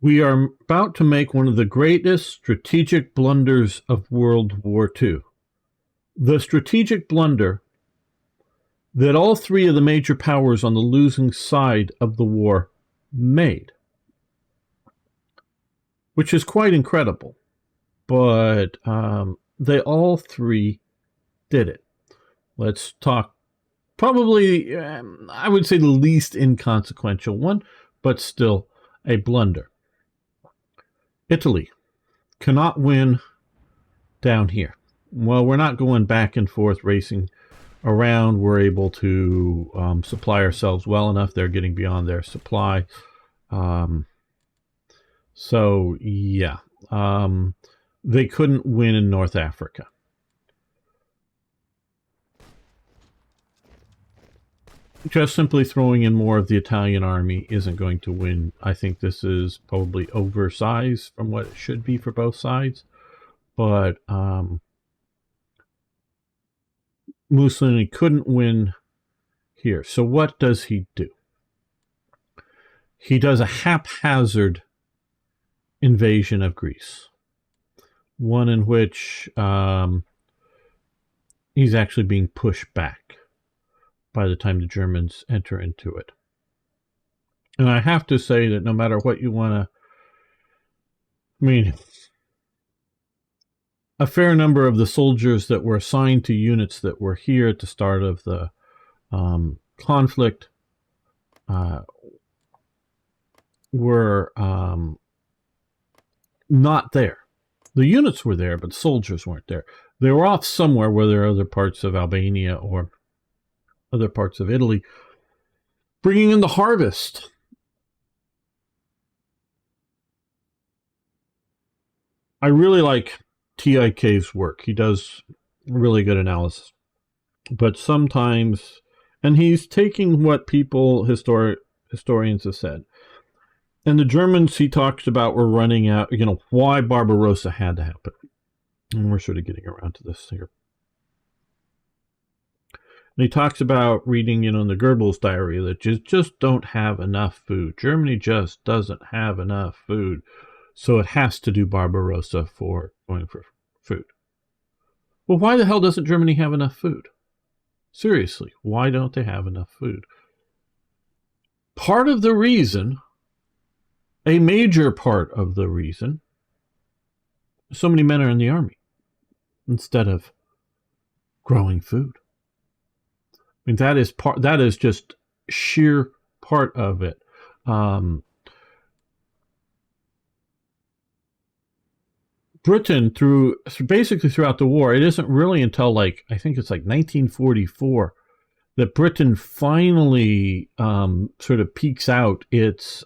We are about to make one of the greatest strategic blunders of World War II. The strategic blunder that all three of the major powers on the losing side of the war made, which is quite incredible. But they all three did it. Let's talk probably, I would say, the least inconsequential one, but still a blunder. Italy cannot win down here. Well, we're not going back and forth racing around. We're able to supply ourselves well enough. They're getting beyond their supply. So, yeah. They couldn't win in North Africa. Just simply throwing in more of the Italian army isn't going to win. I think this is probably oversized from what it should be for both sides. But Mussolini couldn't win here. So what does he do? He does a haphazard invasion of Greece. One in which he's actually being pushed back by the time the Germans enter into it. And I have to say that no matter what you want to... a fair number of the soldiers that were assigned to units that were here at the start of the conflict were not there. The units were there, but the soldiers weren't there. They were off somewhere, whether other parts of Albania or other parts of Italy, bringing in the harvest. I really like TIK's work. He does really good analysis. But sometimes, and he's taking what historians have said. And the Germans he talks about were running out, why Barbarossa had to happen. And we're sort of getting around to this here. And he talks about reading, in the Goebbels diary that just don't have enough food. Germany just doesn't have enough food. So it has to do Barbarossa for going for food. Well, why the hell doesn't Germany have enough food? Seriously, why don't they have enough food? Part of the reason, a major part of the reason, so many men are in the army instead of growing food. That is just sheer part of it. Britain, basically throughout the war, it isn't really until I think it's 1944 that Britain finally sort of peaks out its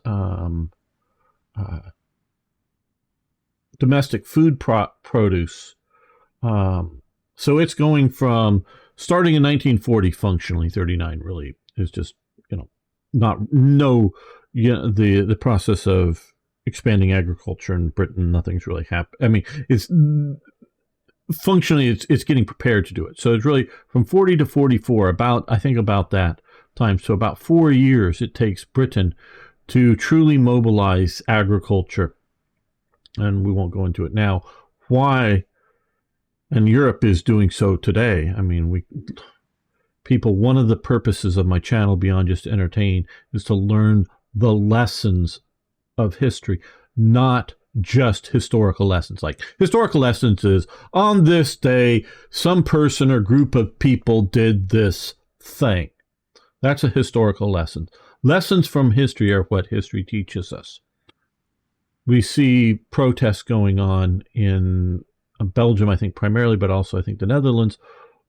domestic food produce. So it's going from starting in 1940, functionally 39 really is just the process of expanding agriculture in Britain. Nothing's really happened. It's functionally it's getting prepared to do it. So it's really from 40 to 44, about that time. So about 4 years it takes Britain to truly mobilize agriculture. And we won't go into it now. Why? And Europe is doing so today. One of the purposes of my channel, beyond just to entertain, is to learn the lessons of history, not just historical lessons. Like historical lessons is, on this day, some person or group of people did this thing. That's a historical lesson. Lessons from history are what history teaches us. We see protests going on in Belgium, I think primarily, but also I think the Netherlands,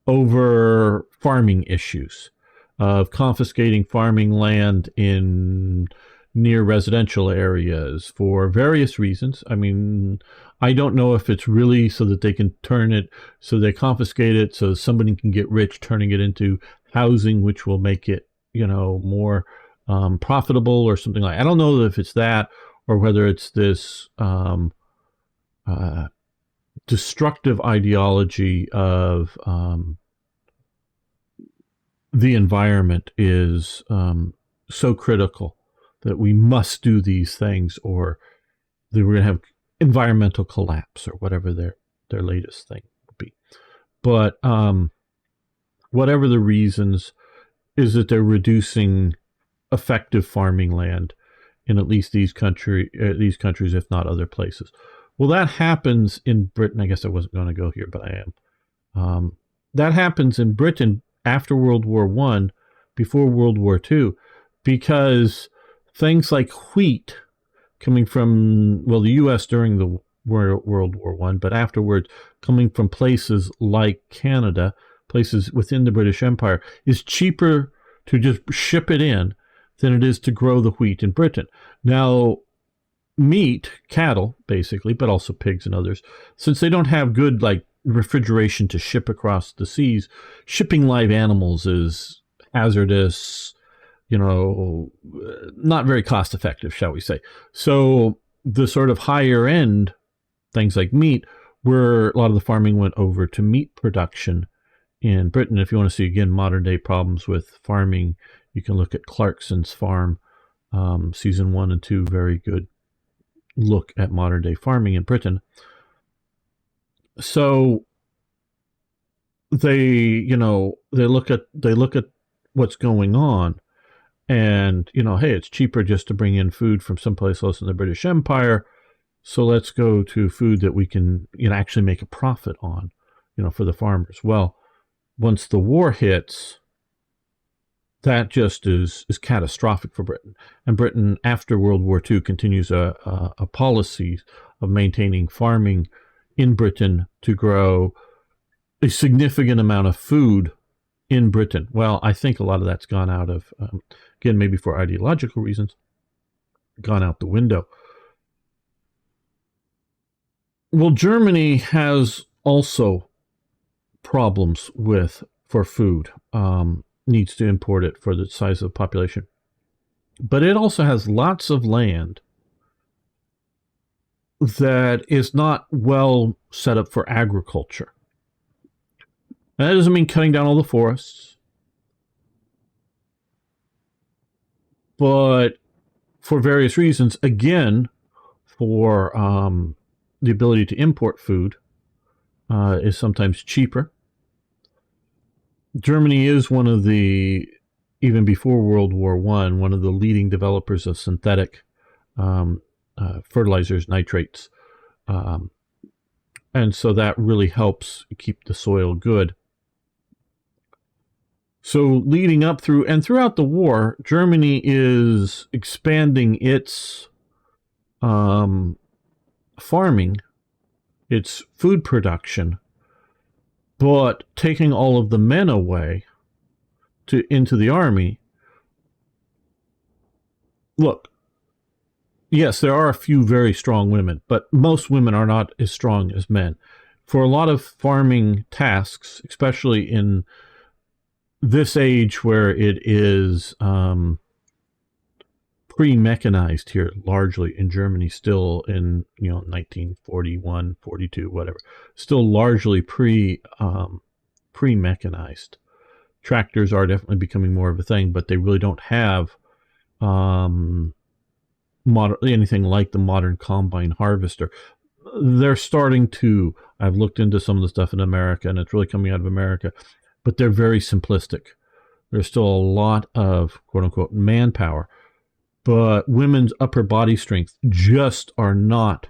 over farming issues, of confiscating farming land in near residential areas for various reasons. I don't know if it's really so that they can turn it, so they confiscate it so somebody can get rich, turning it into housing, which will make it, more profitable or something like that. I don't know if it's that or whether it's this destructive ideology of the environment is so critical that we must do these things or they were going to have environmental collapse or whatever their latest thing would be. But whatever the reasons, is that they're reducing effective farming land in at least these countries, if not other places. Well, that happens in Britain. I guess I wasn't going to go here, but I am. That happens in Britain after World War I, before World War II, because things like wheat coming from, well, the U.S. during the World War I, but afterwards coming from places like Canada, places within the British Empire, is cheaper to just ship it in than it is to grow the wheat in Britain. Now, meat, cattle, basically, but also pigs and others, since they don't have good, like, refrigeration to ship across the seas, shipping live animals is hazardous, not very cost effective, shall we say. So the sort of higher end things like meat, where a lot of the farming went over to meat production in Britain. If you want to see, again, modern day problems with farming, you can look at Clarkson's Farm, season 1 and 2, very good look at modern day farming in Britain. So they look at what's going on, and hey, it's cheaper just to bring in food from someplace else in the British Empire, so let's go to food that we can actually make a profit on, for the farmers. Well, once the war hits, that just is catastrophic for Britain. And Britain, after World War II, continues a policy of maintaining farming in Britain to grow a significant amount of food in Britain. Well, I think a lot of that's gone out of, again, maybe for ideological reasons, gone out the window. Well, Germany has also problems for food. Needs to import it for the size of the population. But it also has lots of land that is not well set up for agriculture. And that doesn't mean cutting down all the forests, but for various reasons, again, for the ability to import food is sometimes cheaper. Germany is one of the, even before World War I, one of the leading developers of synthetic fertilizers, nitrates. And so that really helps keep the soil good. So leading up through and throughout the war, Germany is expanding its farming, its food production, but taking all of the men away into the army. Look, yes, there are a few very strong women, but most women are not as strong as men. For a lot of farming tasks, especially in this age where it is pre-mechanized here, largely in Germany, still in 1941, 42, whatever, still largely pre-mechanized. Tractors are definitely becoming more of a thing, but they really don't have anything like the modern combine harvester. They're starting to. I've looked into some of the stuff in America, and it's really coming out of America, but they're very simplistic. There's still a lot of quote-unquote manpower, but women's upper body strength just are not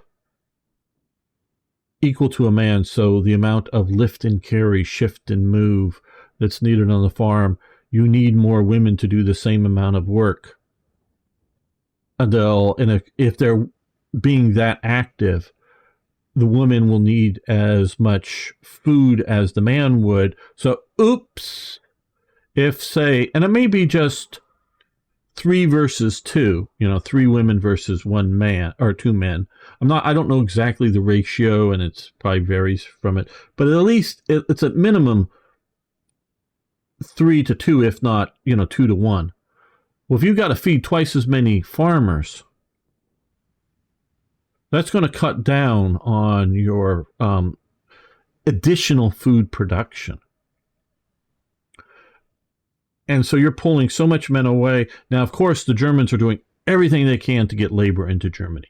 equal to a man. So the amount of lift and carry, shift and move that's needed on the farm, you need more women to do the same amount of work. And if they're being that active, the woman will need as much food as the man would. So, oops, if say, and it may be just 3 versus 2, 3 women versus 1 man or 2 men. I don't know exactly the ratio, and it's probably varies from it, but at least it's at minimum 3 to 2, if not, 2 to 1. Well, if you've got to feed twice as many farmers, that's going to cut down on your additional food production. And so you're pulling so much men away. Now, of course, the Germans are doing everything they can to get labor into Germany.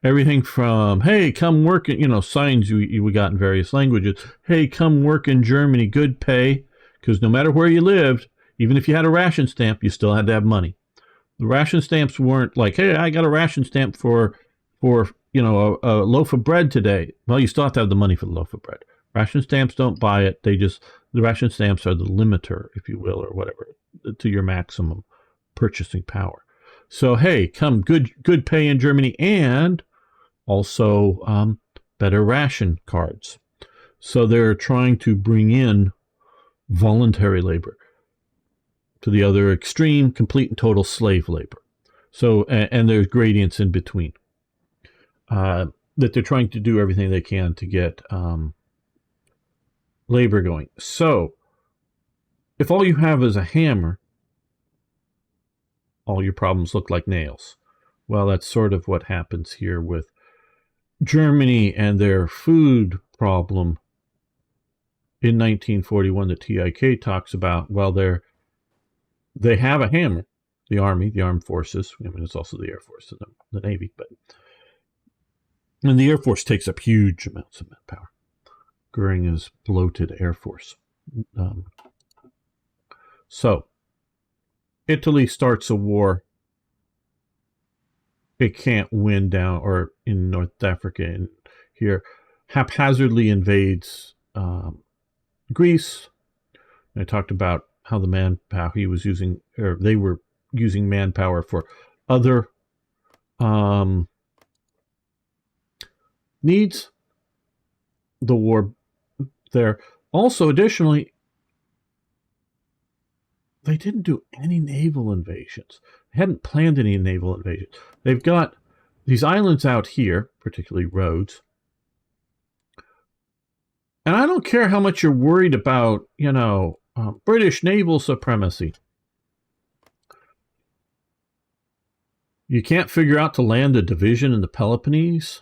Everything from, hey, come work in, signs we got in various languages. Hey, come work in Germany, good pay. Because no matter where you lived, even if you had a ration stamp, you still had to have money. The ration stamps weren't like, hey, I got a ration stamp for a loaf of bread today. Well, you still have to have the money for the loaf of bread. Ration stamps don't buy it. The ration stamps are the limiter, if you will, or whatever, to your maximum purchasing power. So, hey, come, good pay in Germany, and also better ration cards. So they're trying to bring in voluntary labor to the other extreme, complete and total slave labor. So, and there's gradients in between. That they're trying to do everything they can to get labor going. So, if all you have is a hammer, all your problems look like nails. Well, that's sort of what happens here with Germany and their food problem in 1941 that TIK talks about. Well, they have a hammer, the Army, the Armed Forces. I mean, it's also the Air Force and the Navy, and the Air Force takes up huge amounts of manpower. Goering is bloated Air Force. So, Italy starts a war. It can't win down, or in North Africa and here, haphazardly invades Greece. And I talked about how the manpower he was using, or they were using manpower for other needs. The war there. Also, additionally, they didn't do any naval invasions. They hadn't planned any naval invasions. They've got these islands out here, particularly Rhodes. And I don't care how much you're worried about, British naval supremacy. You can't figure out to land a division in the Peloponnese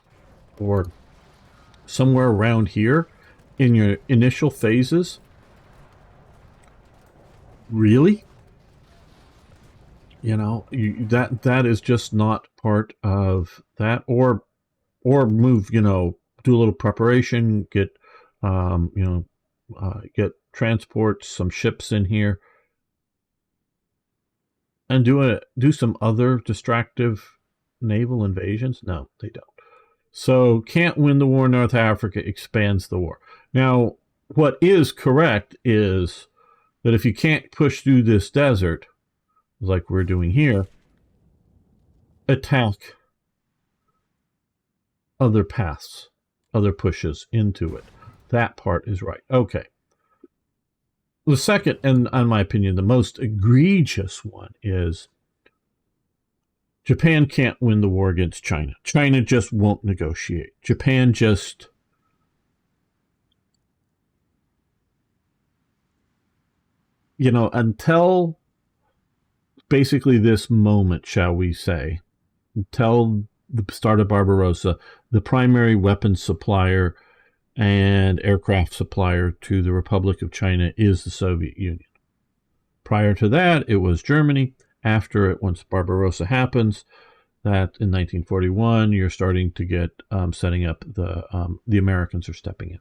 or somewhere around here in your initial phases? Really? That is just not part of that. Or move, do a little preparation, get transport some ships in here, and do some other distractive naval invasions. No, they don't. So can't win the war in North Africa, expands the war. Now, what is correct is that if you can't push through this desert, like we're doing here, attack other paths, other pushes into it. That part is right. Okay. The second, and in my opinion, the most egregious one is Japan can't win the war against China. China just won't negotiate. Japan just until basically this moment, shall we say, until the start of Barbarossa, the primary weapons supplier and aircraft supplier to the Republic of China is the Soviet Union. Prior to that, it was Germany. After it, once Barbarossa happens, that in 1941, you're starting to get setting up the Americans are stepping in.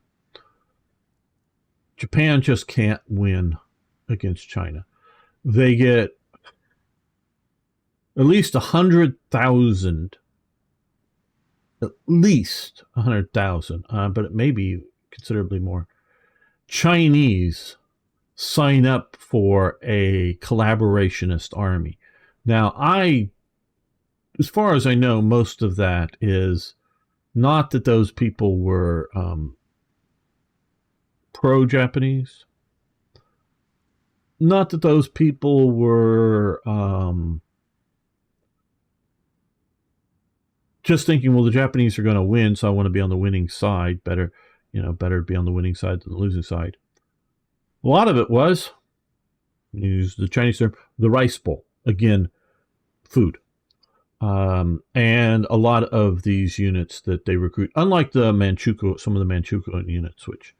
Japan just can't win against China. They get at least 100,000, but it may be considerably more, Chinese sign up for a collaborationist army. Now, as far as I know, most of that is not that those people were pro-Japanese, not that those people were just thinking, well, the Japanese are going to win, so I want to be on the winning side. Better be on the winning side than the losing side. A lot of it was, use the Chinese term, the rice bowl. Again, food. And a lot of these units that they recruit, unlike the Manchukuo, some of the Manchukuo units, which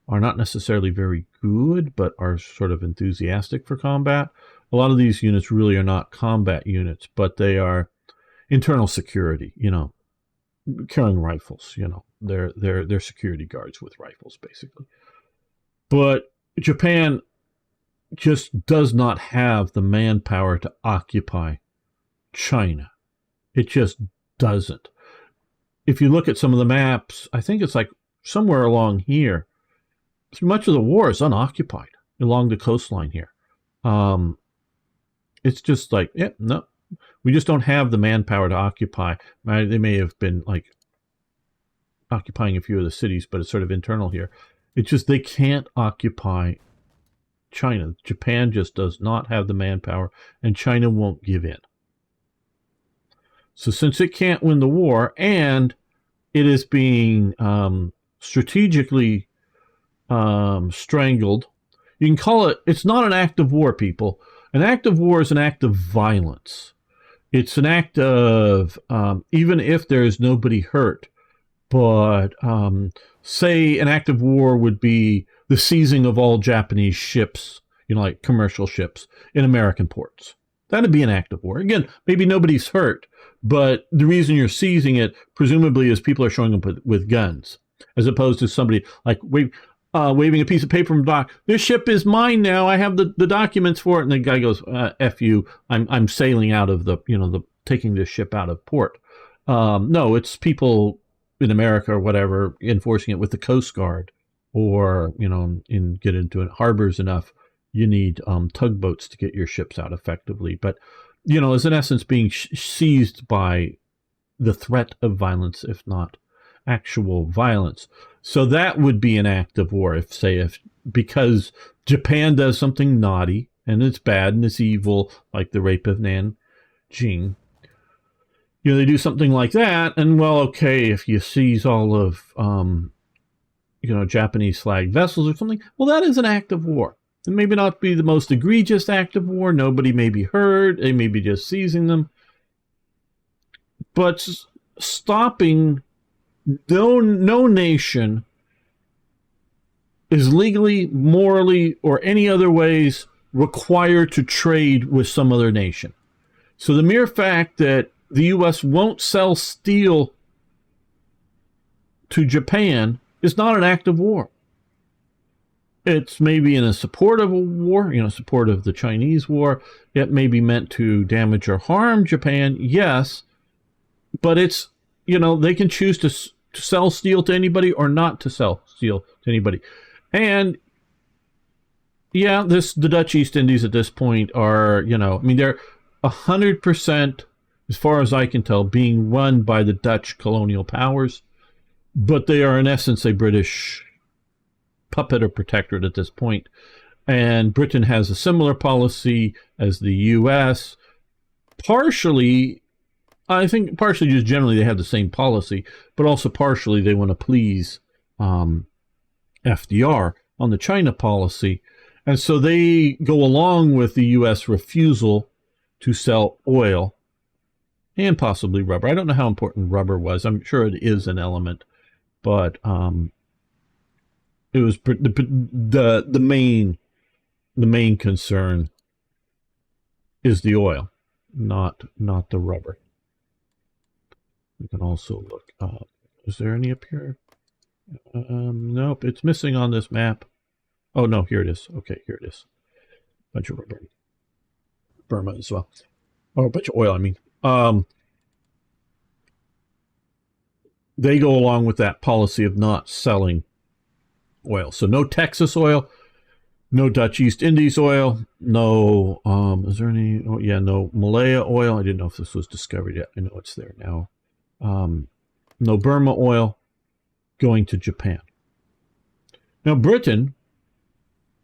are not necessarily very good, but are sort of enthusiastic for combat. A lot of these units really are not combat units, but they are internal security, carrying rifles. They're security guards with rifles, basically. But Japan just does not have the manpower to occupy China. It just doesn't. If you look at some of the maps, I think it's like somewhere along here, much of the war is unoccupied along the coastline here. It's just like, no, we just don't have the manpower to occupy. They may have been like occupying a few of the cities, but it's sort of internal here. It's just they can't occupy China. Japan just does not have the manpower, and China won't give in. So since it can't win the war, and it is being strategically strangled, you can call it, it's not an act of war, people. An act of war is an act of violence. It's an act of, even if there's nobody hurt, but say an act of war would be the seizing of all Japanese ships, like commercial ships in American ports. That'd be an act of war. Again, maybe nobody's hurt, but the reason you're seizing it, presumably, is people are showing up with guns, as opposed to somebody like waving a piece of paper from dock. This ship is mine now. I have the documents for it. And the guy goes, "F you! I'm sailing out of taking this ship out of port." No, it's people in America or whatever enforcing it with the Coast Guard, or get into it. Harbors enough. You need tugboats to get your ships out effectively, but is in essence being seized by the threat of violence, if not actual violence. So that would be an act of war if because Japan does something naughty and it's bad and it's evil, like the rape of Nanjing. They do something like that, and well, okay, if you seize all of Japanese flagged vessels or something, well, that is an act of war. It may not be the most egregious act of war. Nobody may be hurt. They may be just seizing them. But stopping, no nation is legally, morally, or any other ways required to trade with some other nation. So the mere fact that the U.S. won't sell steel to Japan is not an act of war. It's maybe in a support of a war, support of the Chinese war. It may be meant to damage or harm Japan, yes, but it's, they can choose to sell steel to anybody or not to sell steel to anybody. And yeah, the Dutch East Indies at this point are, they're 100%, as far as I can tell, being run by the Dutch colonial powers, but they are in essence a British puppet or protectorate at this point. And Britain has a similar policy as the U.S. Partially, I think just generally they have the same policy, but also partially they want to please FDR on the China policy. And so they go along with the U.S. refusal to sell oil and possibly rubber. I don't know how important rubber was. I'm sure it is an element, but it was the main concern is the oil, not the rubber. We can also look up. Is there any up here? Nope, it's missing on this map. Oh no, here it is. Okay, here it is. Bunch of rubber. Burma as well. Oh, a bunch of oil. They go along with that policy of not selling oil. So no Texas oil, no Dutch East Indies oil, no, is there any, no Malaya oil. I didn't know if this was discovered yet. I know it's there now. No Burma oil going to Japan. Now Britain,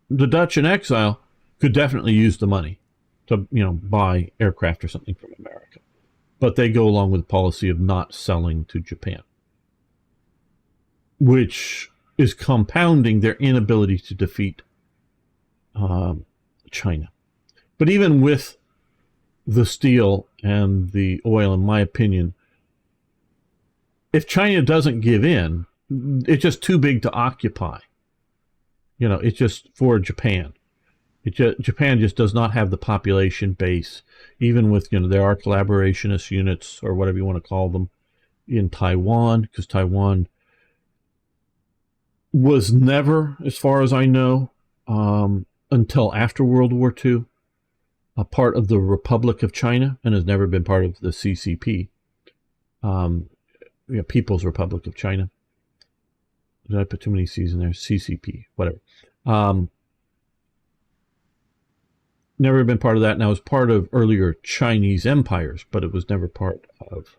the Dutch in exile, could definitely use the money to, buy aircraft or something from America. But they go along with the policy of not selling to Japan, which is compounding their inability to defeat China. But even with the steel and the oil, in my opinion, if China doesn't give in, it's just too big to occupy. It's just for Japan. Japan just does not have the population base, even with, there are collaborationist units or whatever you want to call them. in Taiwan, because Taiwan was never, as far as I know, until after World War II, a part of the Republic of China, and has never been part of the CCP, People's Republic of China. Did I put too many C's in there? CCP, whatever. Never been part of that. Now, it was part of earlier Chinese empires, but it was never part of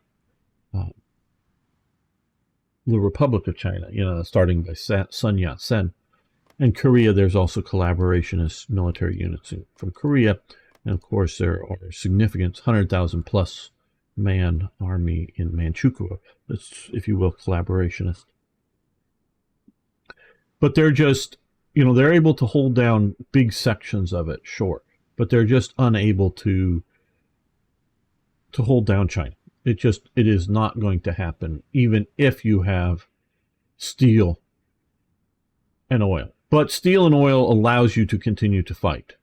the Republic of China, starting by Sun Yat-sen. And Korea, there's also collaborationist military units from Korea. And of course, there are significant 100,000 plus man army in Manchukuo. That's, if you will, collaborationist. But they're just, they're able to hold down big sections of it, sure. But they're just unable to hold down China. It is not going to happen, even if you have steel and oil. But steel and oil allows you to continue to fight.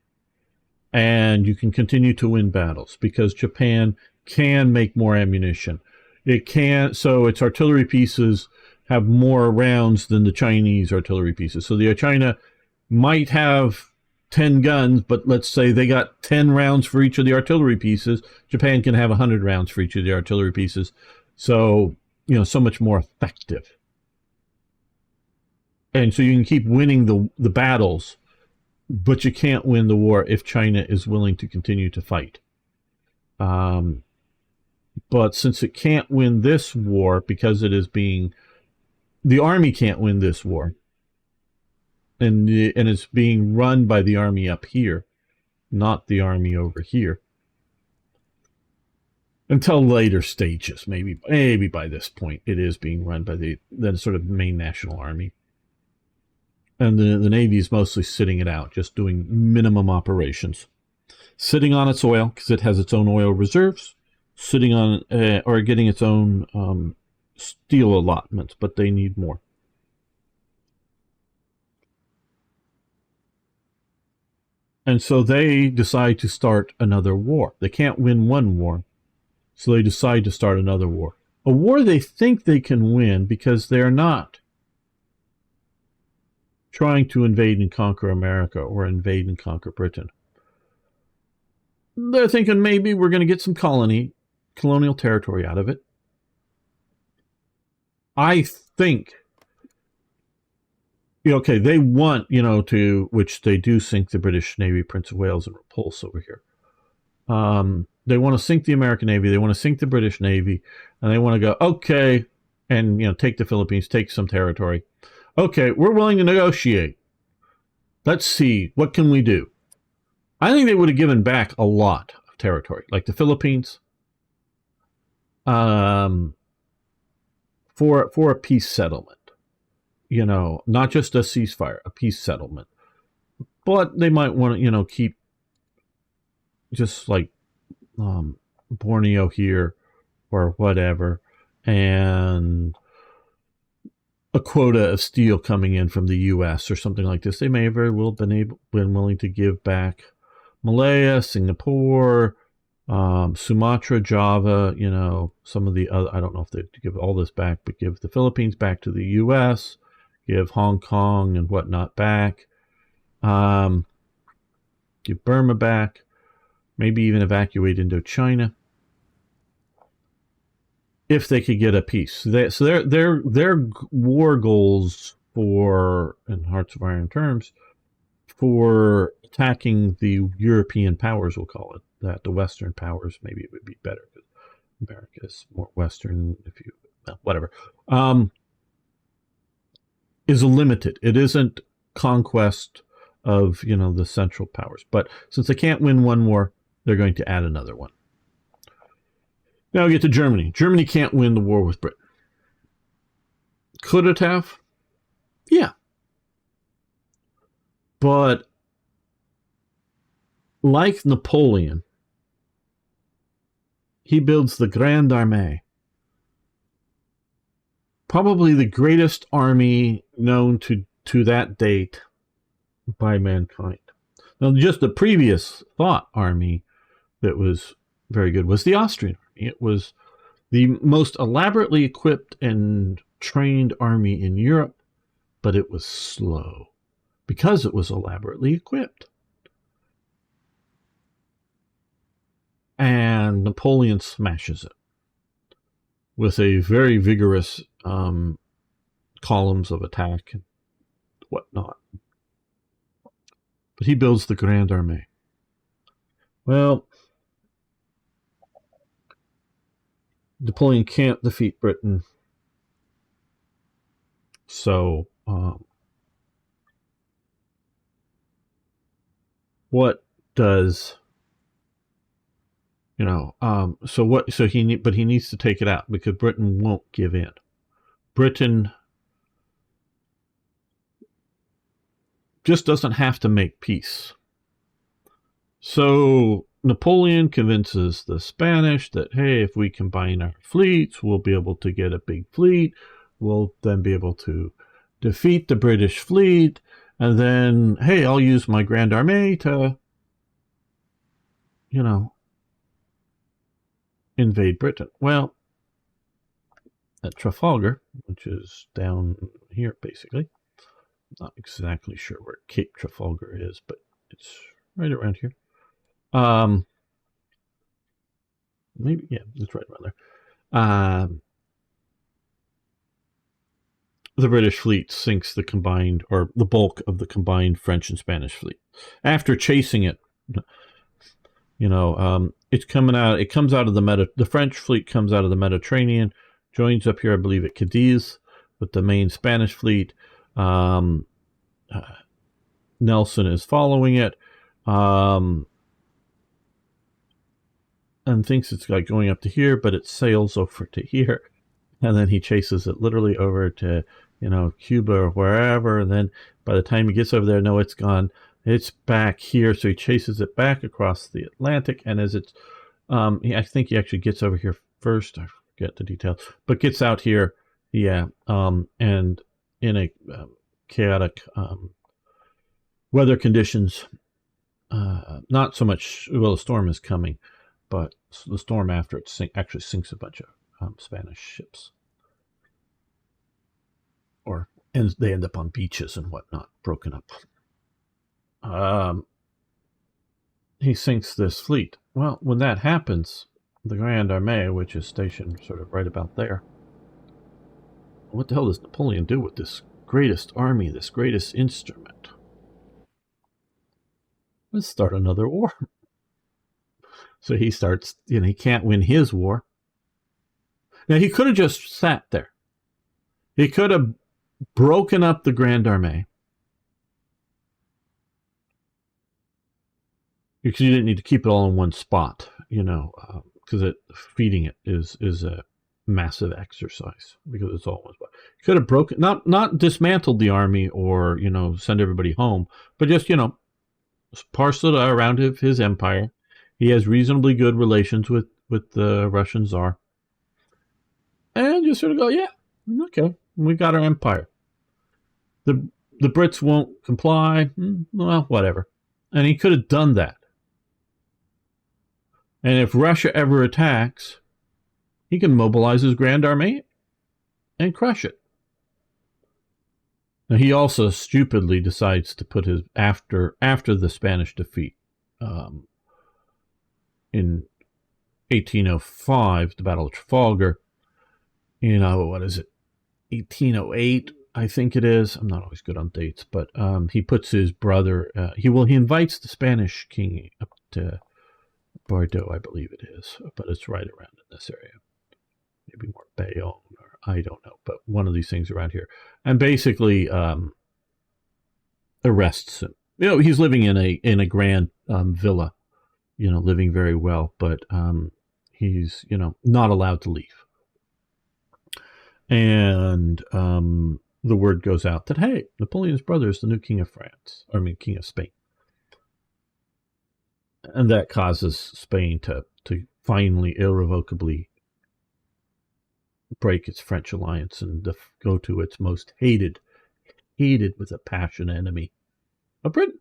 And you can continue to win battles because Japan can make more ammunition. It can, so its artillery pieces have more rounds than the Chinese artillery pieces. So the China might have 10 guns, but let's say they got 10 rounds for each of the artillery pieces. Japan can have 100 rounds for each of the artillery pieces. So, so much more effective. And so you can keep winning the battles, but you can't win the war if China is willing to continue to fight. But since it can't win this war because it is the army can't win this war, and it's being run by the army up here, not the army over here. Until later stages, maybe by this point, it is being run by the sort of main national army. And the Navy is mostly sitting it out, just doing minimum operations. Sitting on its oil, because it has its own oil reserves, sitting on, or getting its own steel allotments, but they need more. And so they decide to start another war. They can't win one war, so they decide to start another war. A war they think they can win because they're not trying to invade and conquer America or invade and conquer Britain. They're thinking maybe we're going to get some colonial territory out of it. I think, they want, which they do sink the British Navy, Prince of Wales, and Repulse over here. They want to sink the American Navy, they want to sink the British Navy, and they want to go, okay, and, take the Philippines, take some territory. Okay, we're willing to negotiate. Let's see, what can we do? I think they would have given back a lot of territory, like the Philippines, for a peace settlement. Not just a ceasefire, a peace settlement. But they might want to, keep just like Borneo here or whatever, and a quota of steel coming in from the U.S. or something like this. They may have very well been willing to give back Malaya, Singapore, Sumatra, Java, some of the other, I don't know if they give all this back, but give the Philippines back to the U.S., give Hong Kong and whatnot back, give Burma back, maybe even evacuate Indochina, if they could get a peace. So their war goals for, in Hearts of Iron terms, for attacking the European powers, we'll call it that, the Western powers, maybe it would be better because America is more Western, whatever, is limited. It isn't conquest of, the Central powers. But since they can't win one war, they're going to add another one. Now we get to Germany. Germany can't win the war with Britain. Could it have? Yeah. But like Napoleon, he builds the Grande Armée, probably the greatest army known to that date by mankind. Now, just the previous thought army that was very good was the Austrian army. It was the most elaborately equipped and trained army in Europe, but it was slow because it was elaborately equipped. And Napoleon smashes it with a very vigorous columns of attack and whatnot. But he builds the Grande Armée. Well, Napoleon can't defeat Britain, so what does so he needs to take it out because Britain won't give in. Britain just doesn't have to make peace. So Napoleon convinces the Spanish that, hey, if we combine our fleets, we'll be able to get a big fleet. We'll then be able to defeat the British fleet. And then, hey, I'll use my Grande Armée to, invade Britain. Well, at Trafalgar, which is down here, basically. Not exactly sure where Cape Trafalgar is, but it's right around here. Maybe, yeah, it's right around there. The British fleet sinks the combined, or the bulk of the combined French and Spanish fleet. After chasing it, it's coming out. It comes out of the French fleet comes out of the Mediterranean, joins up here, I believe, at Cadiz with the main Spanish fleet. Nelson is following it, and thinks it's like going up to here, but it sails over to here, and then he chases it literally over to Cuba or wherever, and then by the time he gets over there, no, it's gone. It's back here, so he chases it back across the Atlantic, and as it's, I think he actually gets over here first. I forget the details, but gets out here, yeah, and in a chaotic weather conditions, not so much. Well, the storm is coming, but the storm after it actually sinks a bunch of Spanish ships, and they end up on beaches and whatnot, broken up. He sinks this fleet. Well, when that happens, the Grande Armée, which is stationed sort of right about there, what the hell does Napoleon do with this greatest army, this greatest instrument? Let's start another war. So he starts, he can't win his war. Now, he could have just sat there. He could have broken up the Grande Armée, because you didn't need to keep it all in one spot, because feeding it is a massive exercise, because it's all in one spot. He could have broken, not dismantled the army or, send everybody home, but just, parcel it around his empire. He has reasonably good relations with the Russian Tsar. And just sort of go, yeah, okay, we got our empire. The Brits won't comply. Well, whatever. And he could have done that. And if Russia ever attacks, he can mobilize his Grande Armée and crush it. Now, he also stupidly decides to put his, after the Spanish defeat in 1805, the Battle of Trafalgar, what is it, 1808, I think it is. I'm not always good on dates, but he puts his brother, he invites the Spanish king up to Bordeaux, I believe it is, but it's right around in this area. Maybe more Bayonne, or I don't know, but one of these things around here. And basically arrests him. He's living in a grand villa, living very well, but he's, not allowed to leave. And the word goes out that, hey, Napoleon's brother is the new king of king of Spain. And that causes Spain to finally, irrevocably break its French alliance and go to its most hated with a passion enemy of Britain,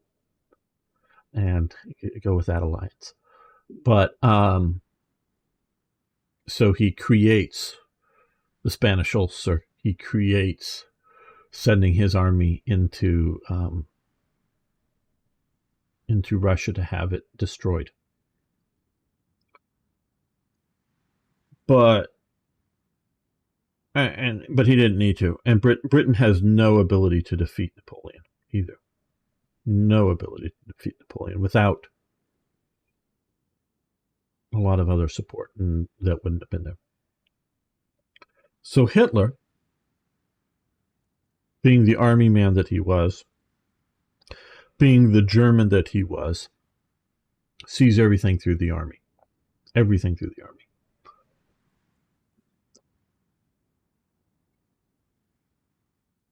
and go with that alliance. But So he creates the Spanish Ulster. He creates sending his army into Russia to have it destroyed. But he didn't need to. And Britain has no ability to defeat Napoleon either. No ability to defeat Napoleon without a lot of other support, and that wouldn't have been there. So Hitler, being the army man that he was, being the German that he was, sees everything through the army. Everything through the army.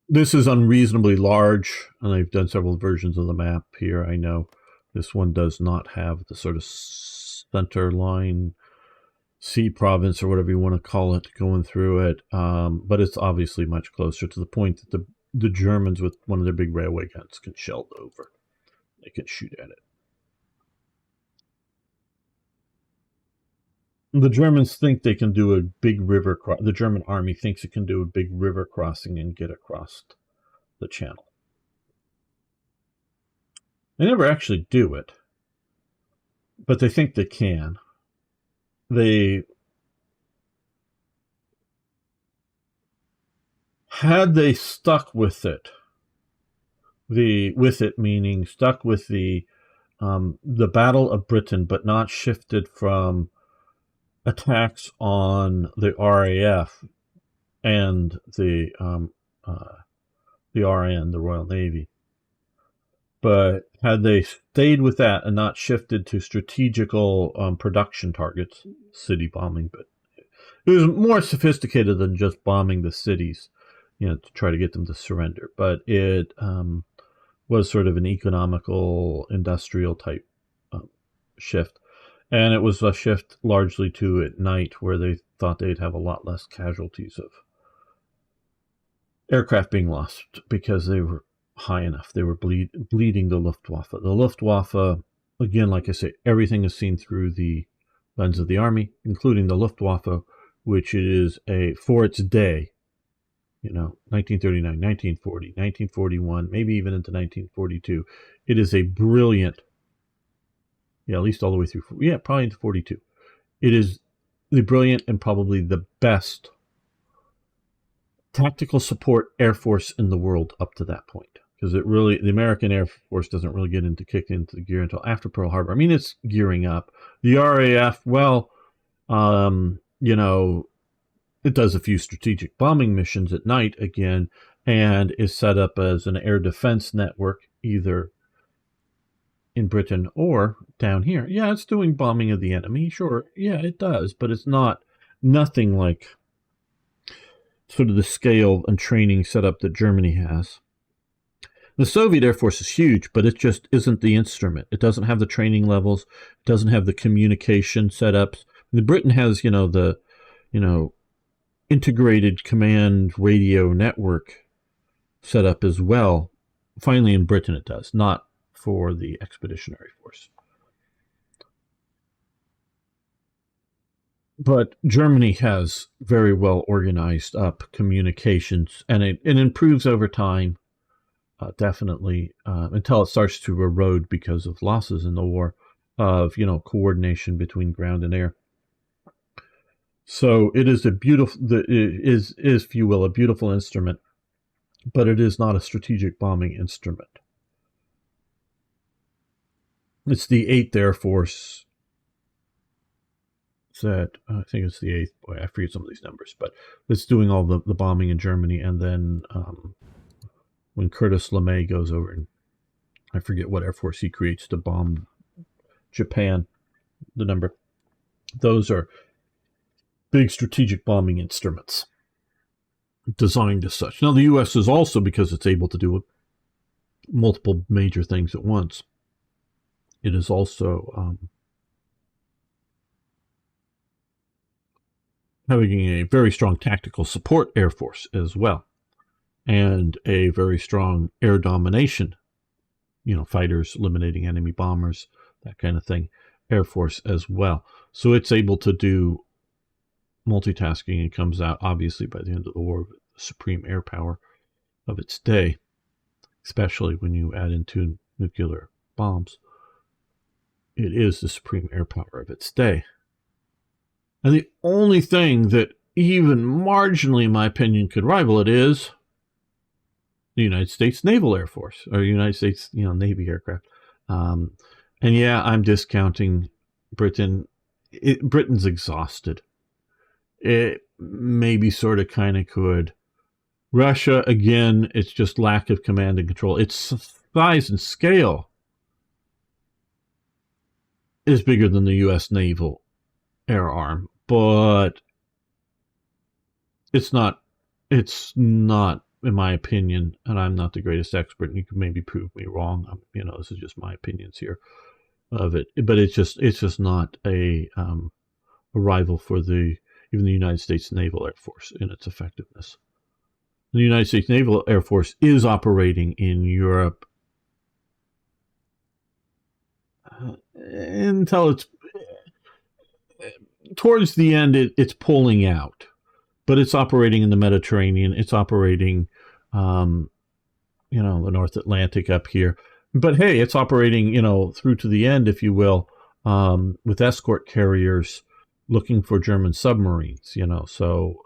This is unreasonably large, and I've done several versions of the map here. I know this one does not have the sort of center line, sea province, or whatever you want to call it, going through it. But it's obviously much closer, to the point that the Germans, with one of their big railway guns, can shell it over. They can shoot at it. The Germans think they can do a big river the German army thinks it can do a big river crossing and get across the channel. They never actually do it, but they think they can. Had they stuck with it, meaning stuck with the Battle of Britain, but not shifted from attacks on the RAF and the RN, the Royal Navy. But had they stayed with that and not shifted to strategical production targets, city bombing, but it was more sophisticated than just bombing the cities, to try to get them to surrender. But it was sort of an economical, industrial type shift. And it was a shift largely to at night, where they thought they'd have a lot less casualties of aircraft being lost because they were high enough. They were bleeding the Luftwaffe. The Luftwaffe, again, like I say, everything is seen through the lens of the army, including the Luftwaffe, which is for its day, 1939, 1940, 1941, maybe even into 1942. It is a brilliant, at least all the way through, probably into 42. It is the brilliant and probably the best tactical support Air Force in the world up to that point. Because the American Air Force doesn't really kick into the gear until after Pearl Harbor. I mean, it's gearing up. The RAF, it does a few strategic bombing missions at night again, and is set up as an air defense network, either in Britain or down here. Yeah, it's doing bombing of the enemy. Sure, yeah, it does, but it's nothing like sort of the scale and training setup that Germany has. The Soviet Air Force is huge, but it just isn't the instrument. It doesn't have the training levels. It doesn't have the communication setups. The Britain has, the integrated command radio network set up as well. Finally, in Britain it does, not for the Expeditionary Force. But Germany has very well organized up communications, and it improves over time, definitely, until it starts to erode because of losses in the war, of coordination between ground and air. So it is if you will, a beautiful instrument, but it is not a strategic bombing instrument. It's the 8th Air Force that, I think it's the 8th, boy, I forget some of these numbers, but it's doing all the bombing in Germany. And then when Curtis LeMay goes over, and I forget what Air Force he creates to bomb Japan, the number, those are big strategic bombing instruments designed as such. Now, the U.S. is also, because it's able to do multiple major things at once, it is also having a very strong tactical support Air Force as well, and a very strong air domination, fighters eliminating enemy bombers, that kind of thing, Air Force as well. So it's able to do multitasking and comes out, obviously, by the end of the war, with the supreme air power of its day, especially when you add in 2 nuclear bombs. It is the supreme air power of its day. And the only thing that even marginally, in my opinion, could rival it is the United States Naval Air Force, or United States, Navy aircraft. And yeah, I'm discounting Britain. Britain's exhausted. It maybe sort of kind of could. Russia, again, it's just lack of command and control. Its size and scale is bigger than the U.S. naval air arm, but it's not, in my opinion, and I'm not the greatest expert, and you can maybe prove me wrong. This is just my opinions here of it, but it's just not a rival for even the United States Naval Air Force in its effectiveness. The United States Naval Air Force is operating in Europe until it's towards the end. It's pulling out, but it's operating in the Mediterranean. It's operating, the North Atlantic up here. But hey, it's operating, through to the end, if you will, with escort carriers looking for German submarines. So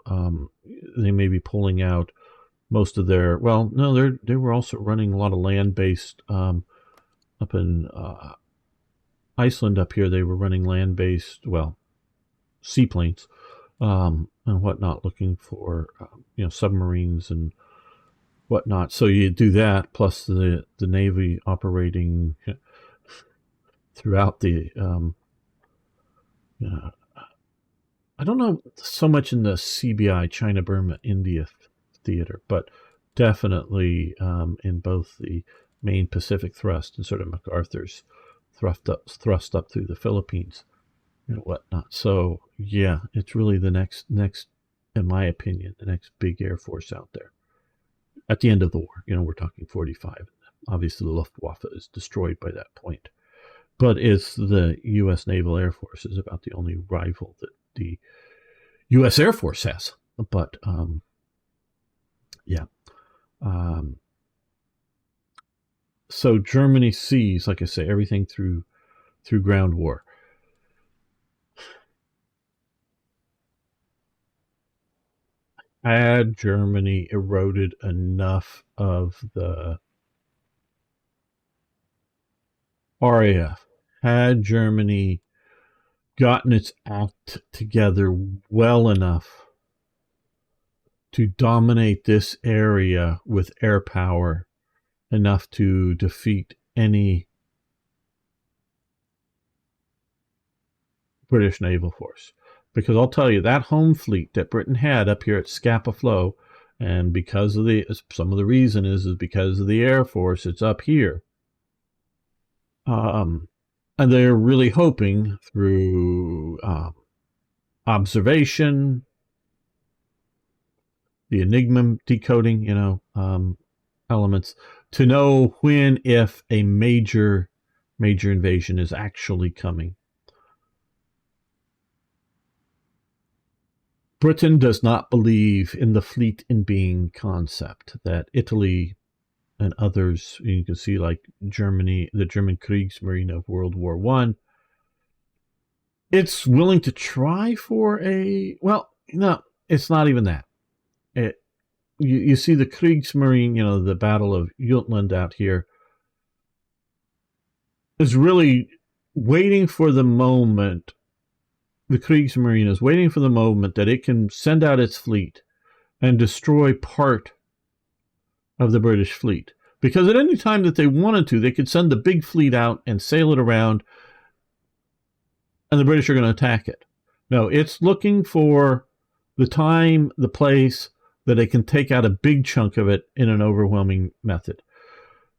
they may be pulling out most of their. Well, no, they were also running a lot of land-based up in Iceland. Up here, they were running land-based, seaplanes and whatnot, looking for submarines and whatnot. So you do that, plus the Navy operating throughout the I don't know so much in the CBI, China, Burma, India theater, but definitely in both the main Pacific thrust and sort of MacArthur's thrust up through the Philippines and whatnot. So yeah, it's really the next, in my opinion, the next big air force out there. At the end of the war, we're talking 45. Obviously, the Luftwaffe is destroyed by that point. But it's the U.S. Naval Air Force is about the only rival that the U.S. Air Force has. But, yeah. So Germany sees, like I say, everything through ground war. Had Germany eroded enough of the RAF, had Germany gotten its act together well enough to dominate this area with air power enough to defeat any British naval force. Because I'll tell you, that home fleet that Britain had up here at Scapa Flow, and because of some of the reason is because of the Air Force, it's up here. And they're really hoping through observation, the Enigma decoding, elements, to know when, if a major invasion is actually coming. Britain does not believe in the fleet in being concept, that Italy and others, you can see like Germany, the German Kriegsmarine of World War I, it's willing to try for no, it's not even that. You see the Kriegsmarine, the Battle of Jutland out here, is really waiting for the moment. The Kriegsmarine is waiting for the moment that it can send out its fleet and destroy part of the British fleet. Because at any time that they wanted to, they could send the big fleet out and sail it around, and the British are going to attack it. No, it's looking for the time, the place, that they can take out a big chunk of it in an overwhelming method.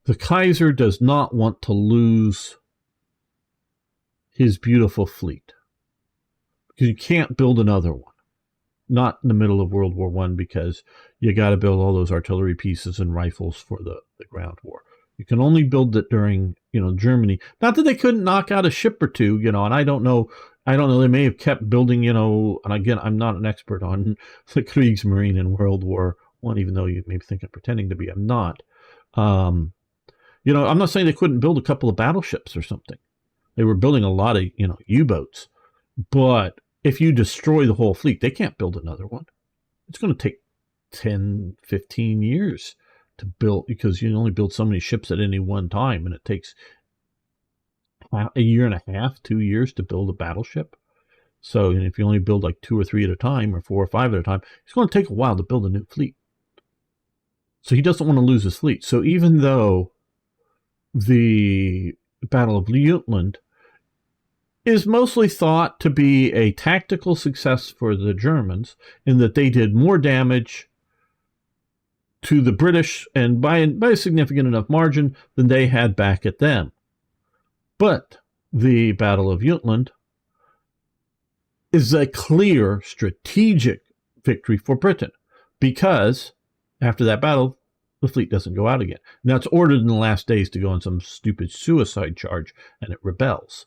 The Kaiser does not want to lose his beautiful fleet. Because you can't build another one. Not in the middle of World War I, because you got to build all those artillery pieces and rifles for the ground war. You can only build it during, Germany. Not that they couldn't knock out a ship or two, and I don't know I don't know. They may have kept building, and again, I'm not an expert on the Kriegsmarine in World War One, even though you may think I'm pretending to be. I'm not. Um, I'm not saying they couldn't build a couple of battleships or something. They were building a lot of, U-boats. But if you destroy the whole fleet, they can't build another one. It's going to take 10, 15 years to build, because you only build so many ships at any one time, and it takes a year and a half, 2 years to build a battleship. So if you only build like 2 or 3 at a time, or 4 or 5 at a time, it's going to take a while to build a new fleet. So he doesn't want to lose his fleet. So even though the Battle of Jutland is mostly thought to be a tactical success for the Germans, in that they did more damage to the British, and by a significant enough margin, than they had back at them. But the Battle of Jutland is a clear strategic victory for Britain, because after that battle, the fleet doesn't go out again. Now, it's ordered in the last days to go on some stupid suicide charge, and it rebels.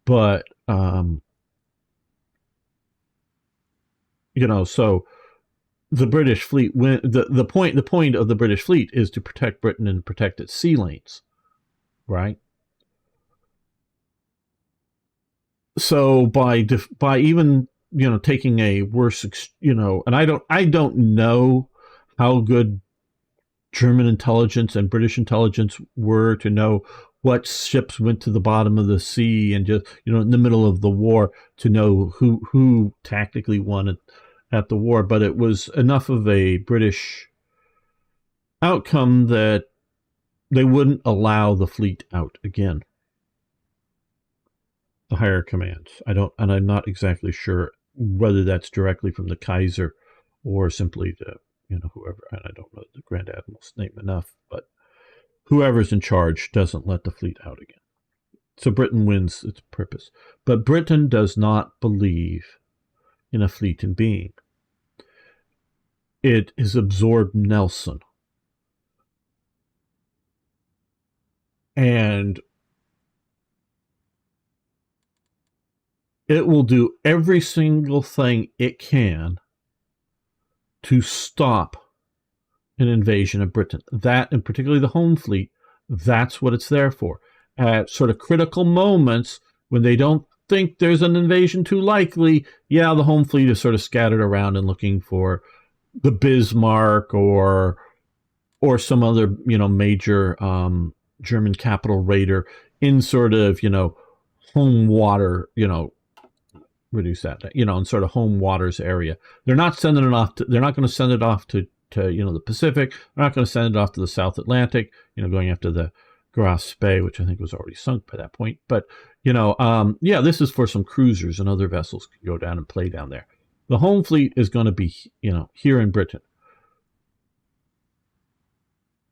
But, so the British fleet the point of the British fleet is to protect Britain and protect its sea lanes, right? So by even taking a worse, and I don't know how good German intelligence and British intelligence were to know what ships went to the bottom of the sea, and just in the middle of the war, to know who tactically won at the war. But it was enough of a British outcome that they wouldn't allow the fleet out again. The higher commands. I'm not exactly sure whether that's directly from the Kaiser or simply to whoever. And I don't know the Grand Admiral's name enough, but whoever's in charge doesn't let the fleet out again. So Britain wins its purpose. But Britain does not believe in a fleet in being. It has absorbed Nelson. And it will do every single thing it can to stop an invasion of Britain. That, and particularly the home fleet, that's what it's there for. At sort of critical moments, when they don't think there's an invasion too likely, the home fleet is sort of scattered around and looking for the Bismarck or some other major German capital raider in sort of home water, reduce that, in sort of home waters area. They're not sending it off. They're not going to send it off to the Pacific. They're not going to send it off to the South Atlantic. Going after the Grasse Bay, which I think was already sunk by that point. But this is for some cruisers, and other vessels can go down and play down there. The home fleet is going to be here in Britain.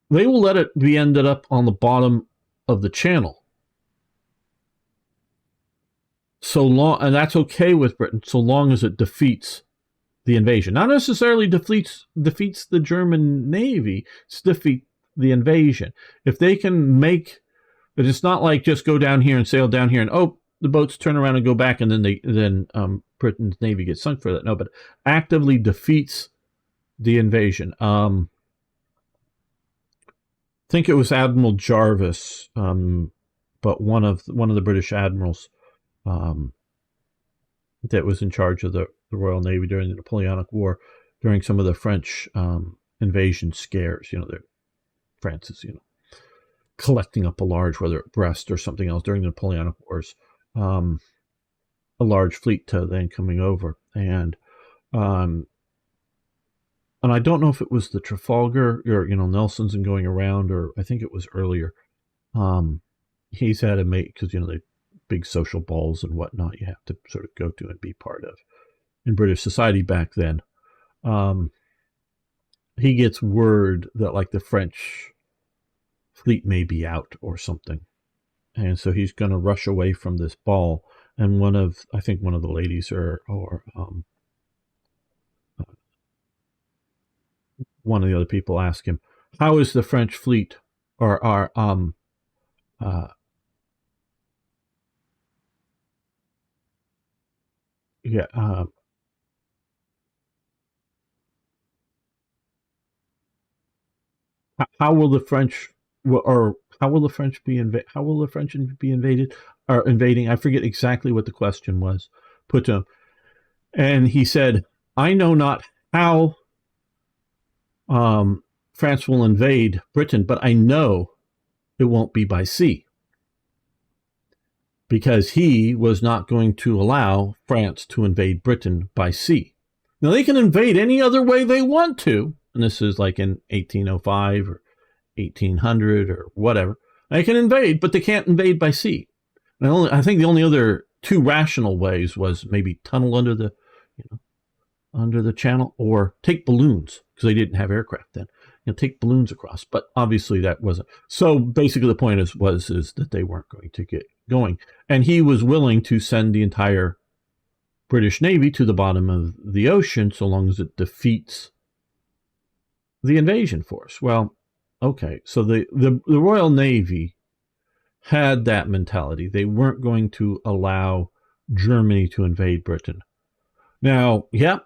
They will let it be ended up on the bottom of the channel. So long, and that's okay with Britain, so long as it defeats the invasion. Not necessarily defeats the German Navy, it's defeat the invasion. If they can make it, it's not like just go down here and sail down here and the boats turn around and go back, and then Britain's Navy gets sunk for that. No, but actively defeats the invasion. I think it was Admiral Jarvis, but one of the British admirals that was in charge of the Royal Navy during the Napoleonic War, during some of the French invasion scares. France is collecting up a large, whether at Brest or something else, during the Napoleonic Wars, a large fleet then coming over, and I don't know if it was the Trafalgar or Nelson's and going around, or I think it was earlier. He's had to make, because the big social balls and whatnot you have to sort of go to and be part of in British society back then. He gets word that like the French fleet may be out or something, and so he's going to rush away from this ball. And I think one of the ladies or one of the other people ask him, "How is the French fleet or yeah. How will the French, or how will the French be How will the French be invaded or invading? I forget exactly what the question was put to him, and he said, "I know not how France will invade Britain, but I know it won't be by sea." Because he was not going to allow France to invade Britain by sea. Now, they can invade any other way they want to, and this is like in 1805 or 1800 or whatever. They can invade, but they can't invade by sea. And I think the only other two rational ways was maybe tunnel you know, under the channel, or take balloons, because they didn't have aircraft then. Take balloons across. But obviously that wasn't. So basically the point is that they weren't going to get going. And he was willing to send the entire British Navy to the bottom of the ocean so long as it defeats the invasion force. Well, okay, so the Royal Navy had that mentality. They weren't going to allow Germany to invade Britain. Now, yeah,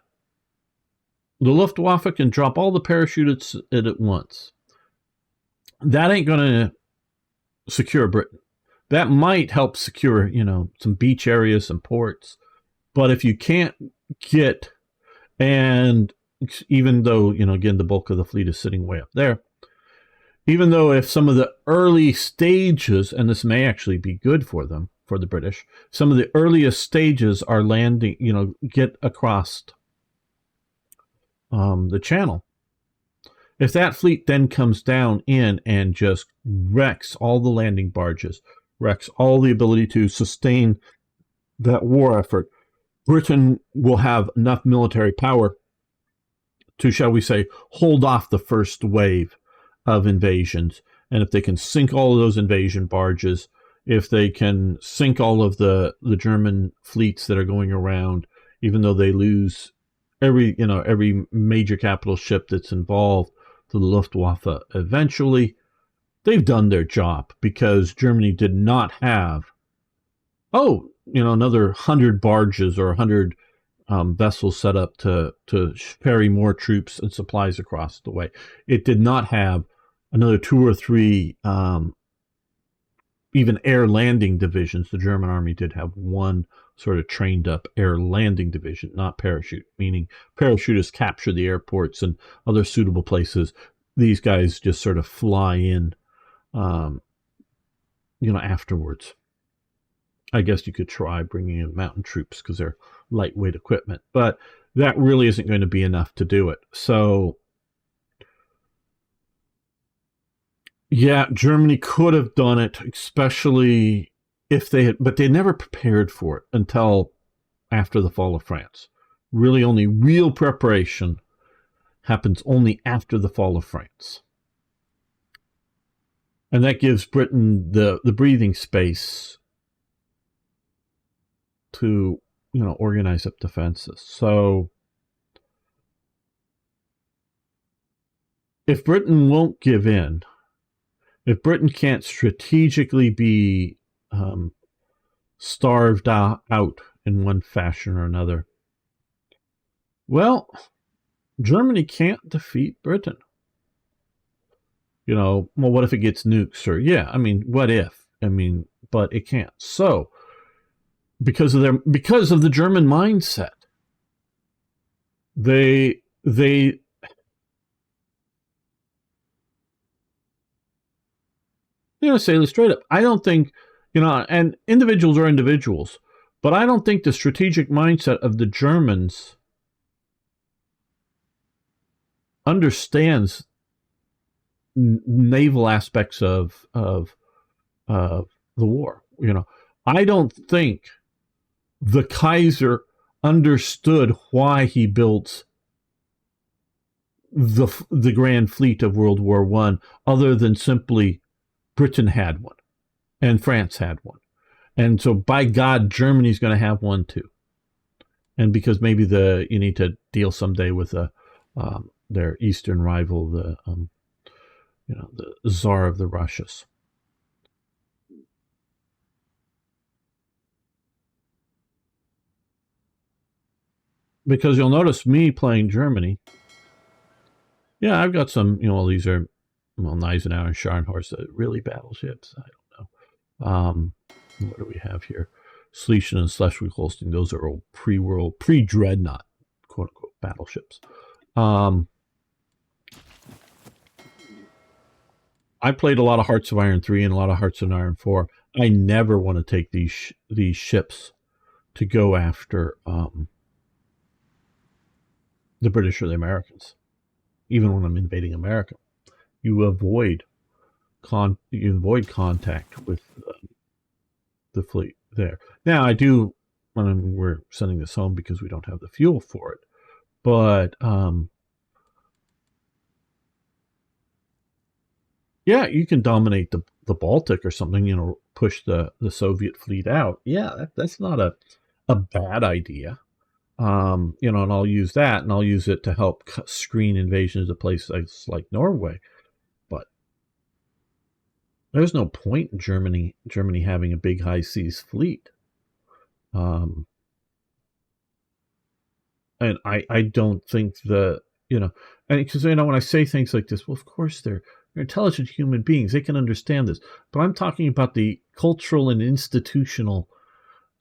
the Luftwaffe can drop all the parachutes at once. That ain't going to secure Britain. That might help secure, some beach areas, some ports. But if you can't get, and even though, again, the bulk of the fleet is sitting way up there, even though if some of the early stages, and this may actually be good for them, for the British, some of the earliest stages are landing, get across the channel. If that fleet then comes down in and just wrecks all the landing barges, wrecks all the ability to sustain that war effort, Britain will have enough military power to, shall we say, hold off the first wave of invasions. And if they can sink all of those invasion barges, if they can sink all of the German fleets that are going around, even though they lose every major capital ship that's involved to the Luftwaffe eventually, they've done their job, because Germany did not have, another 100 barges or 100 vessels set up to ferry more troops and supplies across the way. It did not have another 2 or 3 even air landing divisions. The German army did have one sort of trained up air landing division, not parachute, meaning parachutists capture the airports and other suitable places. These guys just sort of fly in, afterwards. I guess you could try bringing in mountain troops because they're lightweight equipment, but that really isn't going to be enough to do it. So, yeah, Germany could have done it, especially if they had, but they never prepared for it until after the fall of France. Really, only real preparation happens only after the fall of France. And that gives Britain the breathing space to, organize up defenses. So if Britain won't give in, if Britain can't strategically be starved out in one fashion or another, well, Germany can't defeat Britain. Well, what if it gets nukes? Or, what if? But it can't. So, because of the German mindset, they say this straight up. I don't think, and individuals are individuals, but I don't think the strategic mindset of the Germans understands naval aspects of the war. I don't think the Kaiser understood why he built the Grand Fleet of World War I, other than simply Britain had one and France had one. And so, by God, Germany's going to have one too. And because maybe you need to deal someday with their eastern rival, the Tsar of the Russias. because you'll notice me playing Germany. Yeah, I've got some, these are, Eisenhower and Scharnhorst, really battleships. I don't know. What do we have here? Schlesien and Schleswig-Holstein. Those are old pre-dreadnought, quote unquote, battleships. I played a lot of Hearts of Iron 3 and a lot of Hearts of Iron 4. I never want to take these ships to go after the British or the Americans, even when I'm invading America. You avoid contact with the fleet there. Now, I do. We're sending this home because we don't have the fuel for it, but yeah, you can dominate the Baltic or something. Push the Soviet fleet out. Yeah, that's not a bad idea. And I'll use that, and I'll use it to help screen invasions of places like Norway. But there's no point in Germany having a big high seas fleet. And I don't think and because when I say things like this, well, of course they're intelligent human beings, they can understand this. But I'm talking about the cultural and institutional,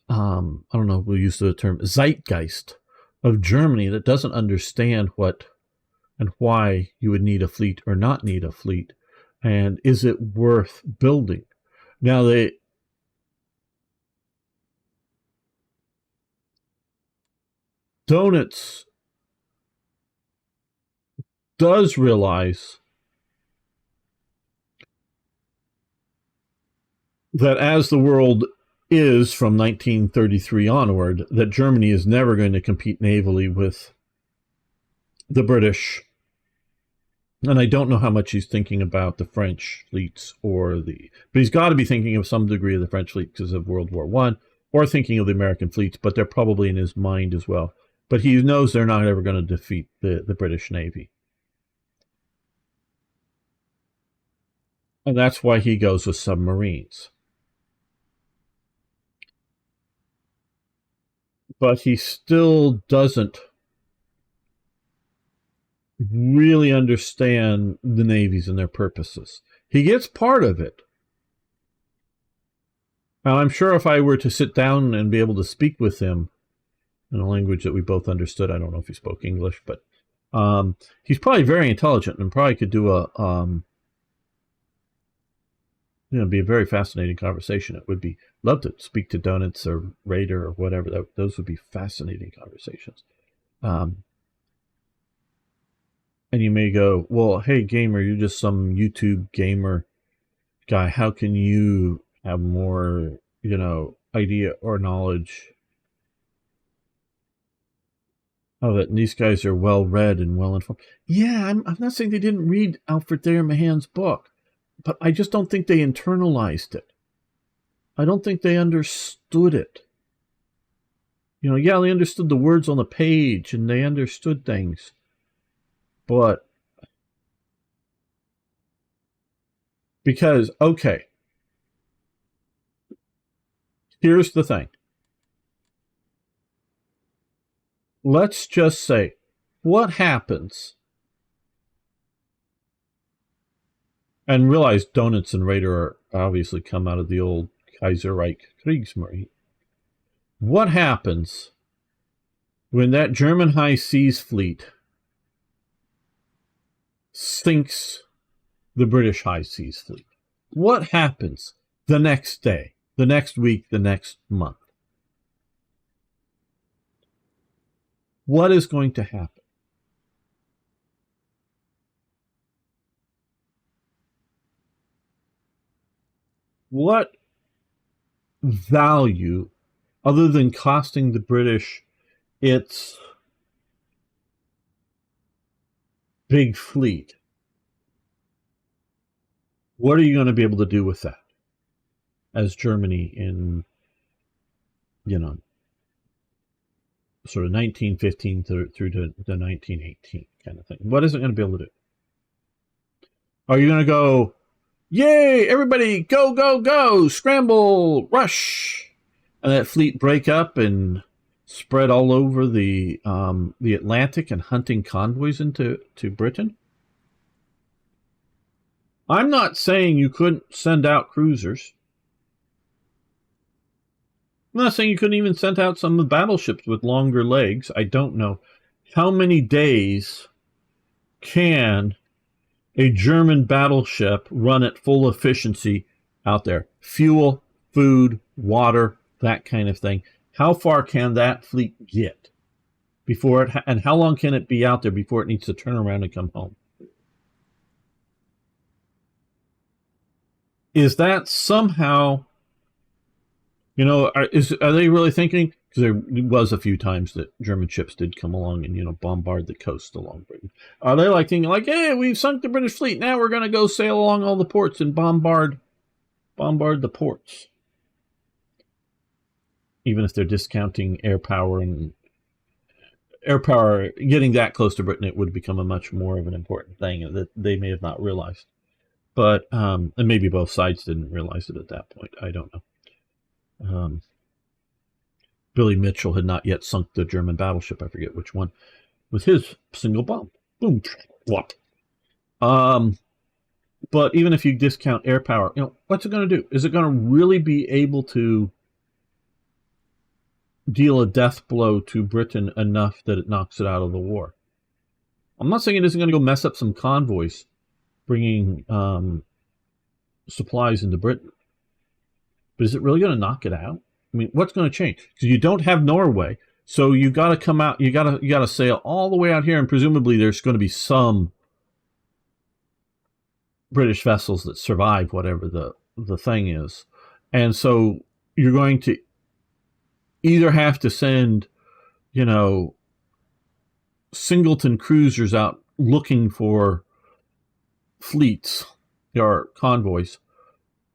I don't know, we'll use the term zeitgeist of Germany that doesn't understand what and why you would need a fleet or not need a fleet, and is it worth building. Now, Donitz does realize that as the world is from 1933 onward, that Germany is never going to compete navally with the British. And I don't know how much he's thinking about the French fleets but he's got to be thinking of some degree of the French fleet because of World War I, or thinking of the American fleets, but they're probably in his mind as well. But he knows they're not ever going to defeat the British Navy. And that's why he goes with submarines. But he still doesn't really understand the navies and their purposes. He gets part of it. Now, I'm sure if I were to sit down and be able to speak with him in a language that we both understood, I don't know if he spoke English, but he's probably very intelligent and probably could do be a very fascinating conversation. It would be love to speak to Donitz or Rader or whatever. Those would be fascinating conversations. And you may go, well, hey, gamer, you're just some YouTube gamer guy. How can you have more, idea or knowledge of it? And these guys are well read and well informed. Yeah, I'm not saying they didn't read Alfred Thayer Mahan's book, but I just don't think they internalized it. I don't think they understood it. Yeah, they understood the words on the page and they understood things. But because, okay, here's the thing. Let's just say, what happens? And realize Donitz and Rader are obviously come out of the old Kaiserreich Kriegsmarine. What happens when that German high seas fleet sinks the British high seas fleet? What happens the next day, the next week, the next month? What is going to happen? What value, other than costing the British its big fleet, what are you going to be able to do with that as Germany in, sort of 1915 through to the 1918 kind of thing? What is it going to be able to do? Are you going to go, yay, everybody, go, go, go, scramble, rush, and that fleet break up and spread all over the Atlantic and hunting convoys into Britain. I'm not saying you couldn't send out cruisers. I'm not saying you couldn't even send out some of the battleships with longer legs. I don't know. How many days can a German battleship run at full efficiency out there? Fuel, food, water, that kind of thing. How far can that fleet get before it, and how long can it be out there before it needs to turn around and come home? Is that somehow, are they really thinking? Because there was a few times that German ships did come along and bombard the coast along Britain. Are they like thinking like, hey, we've sunk the British fleet, now we're going to go sail along all the ports and bombard the ports? Even if they're discounting air power, getting that close to Britain, it would become a much more of an important thing that they may have not realized. But and maybe both sides didn't realize it at that point. I don't know. Billy Mitchell had not yet sunk the German battleship, I forget which one, with his single bomb. Boom, whop. But even if you discount air power, what's it going to do? Is it going to really be able to deal a death blow to Britain enough that it knocks it out of the war? I'm not saying it isn't going to go mess up some convoys bringing supplies into Britain, but is it really going to knock it out? I mean, what's going to change? Because you don't have Norway, so you got to come out. You got to sail all the way out here, and presumably there's going to be some British vessels that survive whatever the thing is, and so you're going to either have to send, singleton cruisers out looking for fleets or convoys,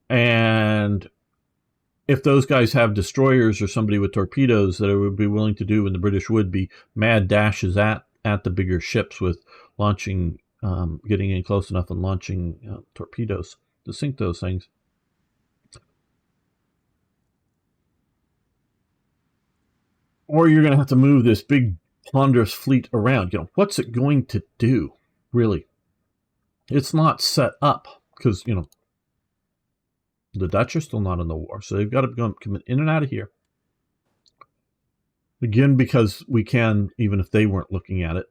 and if those guys have destroyers or somebody with torpedoes that would be willing to do, and the British would be, mad dashes at the bigger ships with launching, getting in close enough and launching torpedoes to sink those things. Or you're going to have to move this big ponderous fleet around. What's it going to do, really? It's not set up because, the Dutch are still not in the war, so they've got to come in and out of here. Again, because we can, even if they weren't looking at it,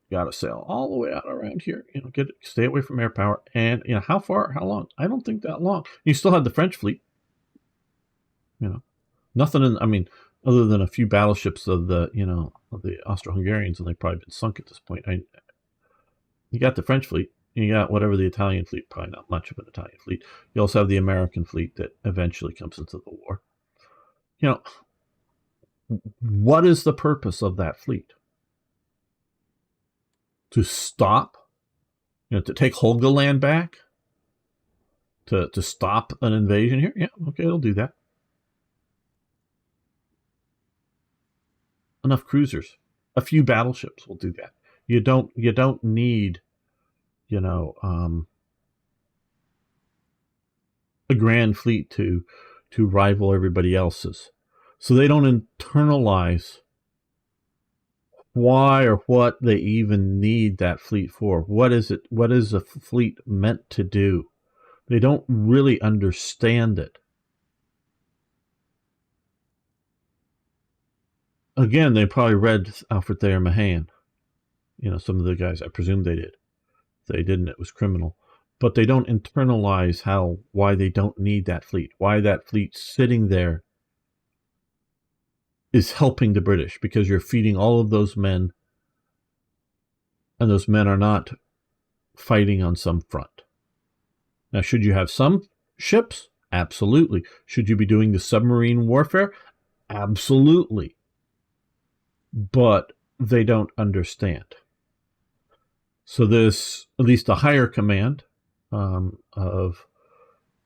got to sail all the way out around here. Stay away from air power. And how far, how long? I don't think that long. You still have the French fleet. Nothing other than a few battleships of the Austro-Hungarians, and they've probably been sunk at this point. You got the French fleet. You got whatever the Italian fleet, probably not much of an Italian fleet. You also have the American fleet that eventually comes into the war. What is the purpose of that fleet? To stop, to take Helgoland back? To stop an invasion here? Yeah, okay, it'll do that. Enough cruisers. A few battleships will do that. You don't need a grand fleet to rival everybody else's. So they don't internalize why or what they even need that fleet for. What is it? What is a fleet meant to do? They don't really understand it. Again, they probably read Alfred Thayer Mahan. Some of the guys, I presume they did. If they didn't, it was criminal. But they don't internalize why they don't need that fleet. Why that fleet sitting there is helping the British, because you're feeding all of those men, and those men are not fighting on some front. Now, should you have some ships? Absolutely. Should you be doing the submarine warfare? Absolutely. But they don't understand. So this, at least the higher command of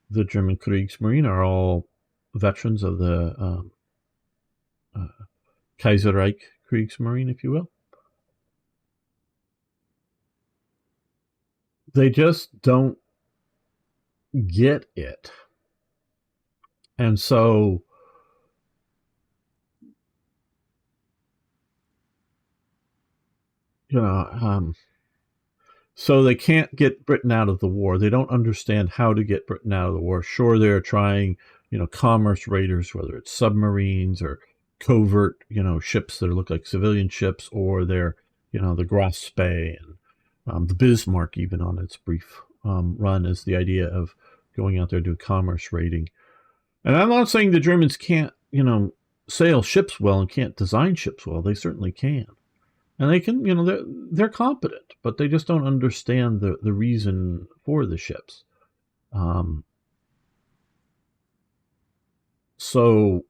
the German Kriegsmarine, are all veterans of the Kaiserreich Kriegsmarine, if you will. They just don't get it. And so you know, so they can't get Britain out of the war. They don't understand how to get Britain out of the war. Sure, they're trying, commerce raiders, whether it's submarines or covert, ships that look like civilian ships, or they're, the Gross Spey and the Bismarck, even on its brief run, is the idea of going out there to do commerce raiding. And I'm not saying the Germans can't, sail ships well and can't design ships well. They certainly can. And they can, they're competent, but they just don't understand the reason for the ships. So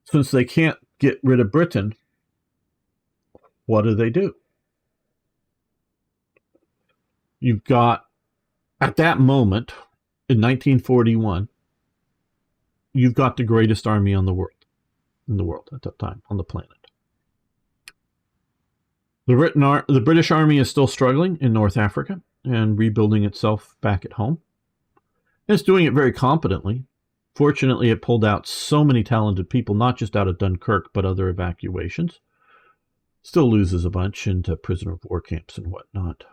since they can't get rid of Britain, what do? You've got, at that moment, in 1941, you've got the greatest army in the world at that time, on the planet. The British Army is still struggling in North Africa and rebuilding itself back at home. It's doing it very competently. Fortunately, it pulled out so many talented people, not just out of Dunkirk, but other evacuations. Still loses a bunch into prisoner of war camps and whatnot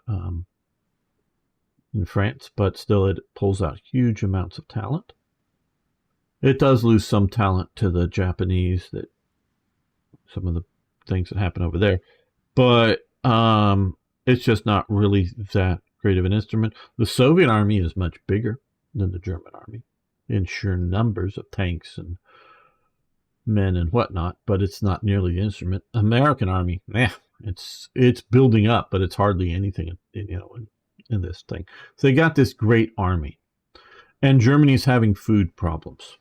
in France, but still it pulls out huge amounts of talent. It does lose some talent to the Japanese, that some of the things that happen over there, but it's just not really that great of an instrument. The Soviet army is much bigger than the German army in sheer numbers of tanks and men and whatnot, but it's not nearly the instrument. American army, it's building up, but it's hardly anything, in this thing. So they got this great army, and Germany's having food problems.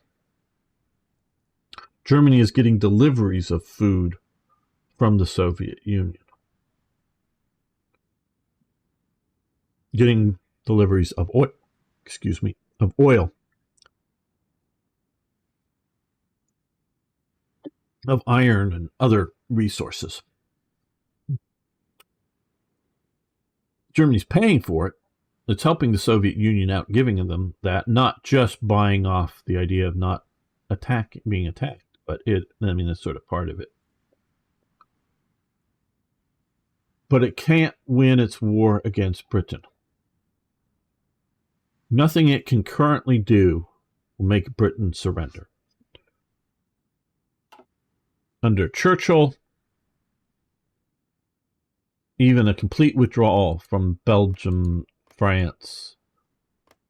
Germany is getting deliveries of food from the Soviet Union, getting deliveries of oil, of iron and other resources. Germany's paying for it. It's helping the Soviet Union out, giving them that, not just buying off the idea of not being attacked, but that's sort of part of it. But it can't win its war against Britain. Nothing it can currently do will make Britain surrender. Under Churchill, even a complete withdrawal from Belgium, France,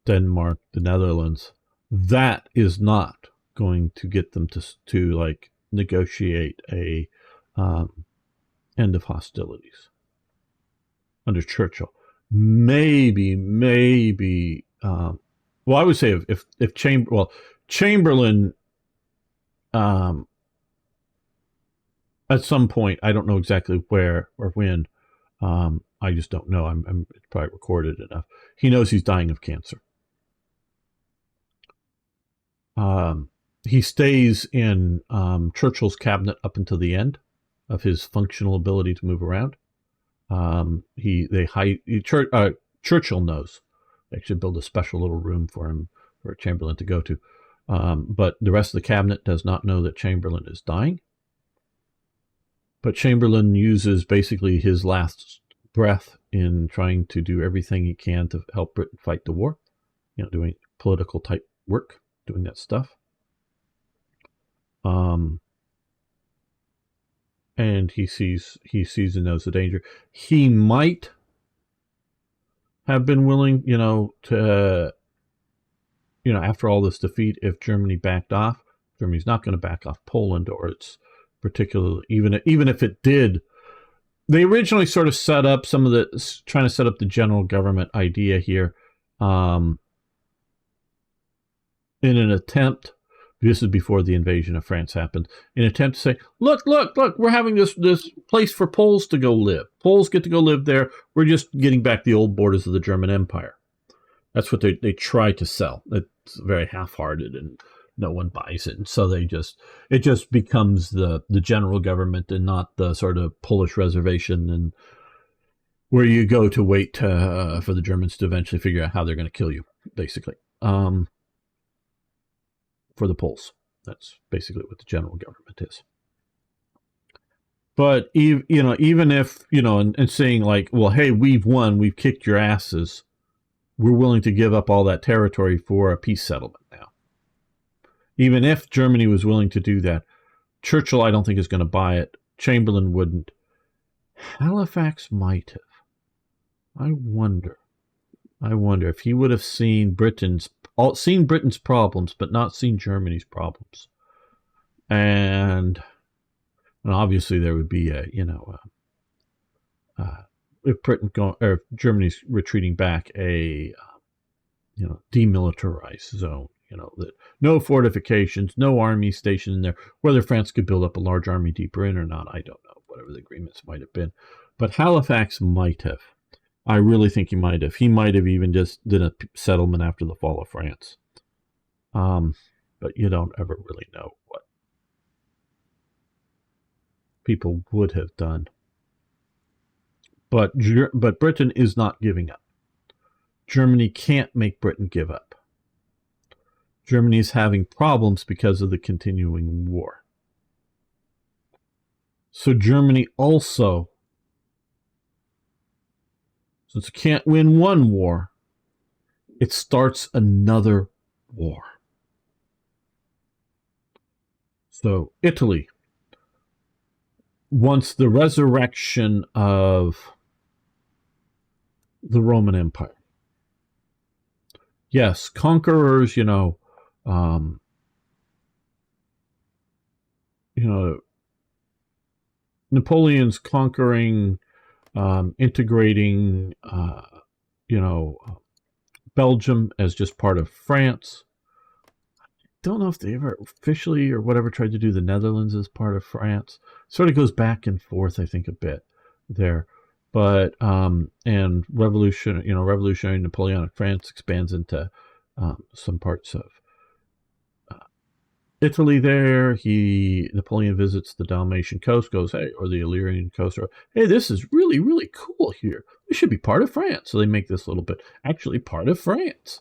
Denmark, the Netherlands, that is not going to get them to like negotiate a end of hostilities. Under Churchill, maybe. I would say if Chamberlain, at some point, I don't know exactly where or when. I just don't know. I'm probably recorded enough. He knows he's dying of cancer. He stays in Churchill's cabinet up until the end of his functional ability to move around. Churchill knows. They should build a special little room for him, for Chamberlain to go to. But the rest of the cabinet does not know that Chamberlain is dying. But Chamberlain uses basically his last breath in trying to do everything he can to help Britain fight the war, doing political type work, doing that stuff. And he sees and knows the danger. He might have been willing, to, after all this defeat, if Germany backed off. Germany's not going to back off Poland, or it's particularly, even if it did. They originally sort of trying to set up the general government idea here, in an attempt. This is before the invasion of France happened. In an attempt to say, look, we're having this place for Poles to go live. Poles get to go live there. We're just getting back the old borders of the German Empire. That's what they try to sell. It's very half-hearted, and no one buys it. And so it just becomes the general government, and not the sort of Polish reservation, and where you go to wait for the Germans to eventually figure out how they're going to kill you, basically. For the Poles. That's basically what the general government is. But even if and saying like, well, hey, we've won, we've kicked your asses, we're willing to give up all that territory for a peace settlement now. Even if Germany was willing to do that, Churchill, I don't think, is going to buy it. Chamberlain wouldn't. Halifax might have. I wonder if he would have seen Britain's problems, but not seen Germany's problems. And obviously there would be if Germany's retreating back, a demilitarized zone. That no fortifications, no army stationed in there. Whether France could build up a large army deeper in or not, I don't know. Whatever the agreements might have been, but Halifax might have. I really think he might have. He might have even just did a settlement after the fall of France. But you don't ever really know what people would have done. But Britain is not giving up. Germany can't make Britain give up. Germany is having problems because of the continuing war. So Germany also, since it can't win one war, it starts another war. So Italy wants the resurrection of the Roman Empire. Yes, conquerors, Napoleon's conquering, integrating, Belgium as just part of France. I don't know if they ever officially or whatever tried to do the Netherlands as part of France. Sort of goes back and forth, I think, a bit there. But and revolutionary Napoleonic France expands into some parts of Italy. There, Napoleon visits the Dalmatian coast, goes, hey, or the Illyrian coast, or hey, this is really, really cool here. We should be part of France. So they make this little bit actually part of France.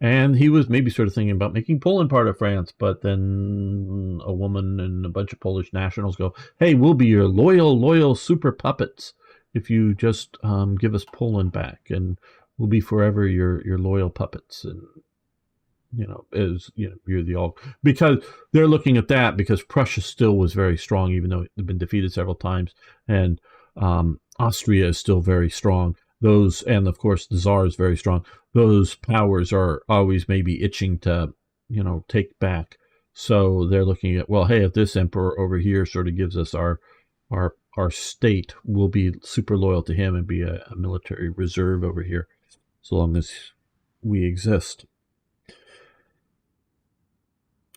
And he was maybe sort of thinking about making Poland part of France, but then a woman and a bunch of Polish nationals go, hey, we'll be your loyal super puppets if you just give us Poland back, and we'll be forever your loyal puppets. And you're the all, because they're looking at that because Prussia still was very strong, even though it had been defeated several times, and Austria is still very strong. Those, and of course the Tsar is very strong. Those powers are always maybe itching to take back. So they're looking at, well, hey, if this emperor over here sort of gives us our state, we'll be super loyal to him and be a military reserve over here so long as we exist.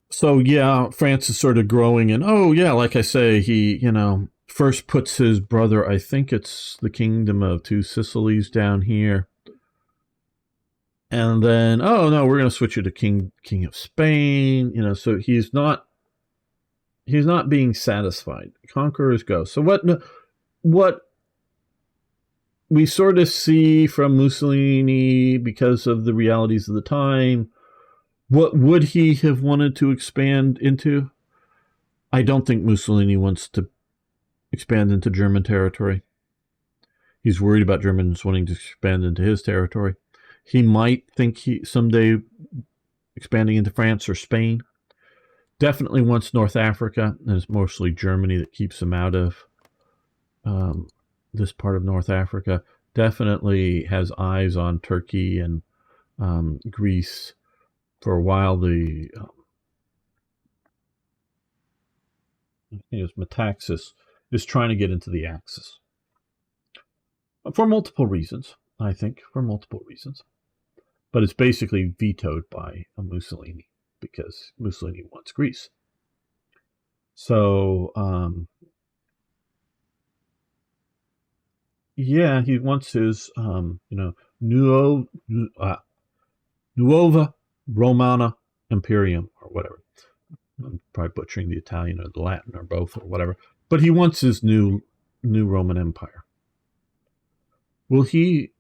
So yeah, France is sort of growing, and like I say, he first puts his brother, I think it's the Kingdom of Two Sicilies down here, and then no, we're going to switch you to King of Spain. So he's not being satisfied. Conquerors go. So what we sort of see from Mussolini, because of the realities of the time, what would he have wanted to expand into? I don't think Mussolini wants to expand into German territory. He's worried about Germans wanting to expand into his territory. He might think someday expanding into France or Spain. Definitely wants North Africa, and it's mostly Germany that keeps him out of this part of North Africa. Definitely has eyes on Turkey and Greece. For a while, the Metaxas is trying to get into the Axis. For multiple reasons, I think, But it's basically vetoed by Mussolini, because Mussolini wants Greece. So, he wants his, Nuova Romana Imperium, or whatever. I'm probably butchering the Italian or the Latin or both or whatever. But he wants his new Roman Empire. Well, he,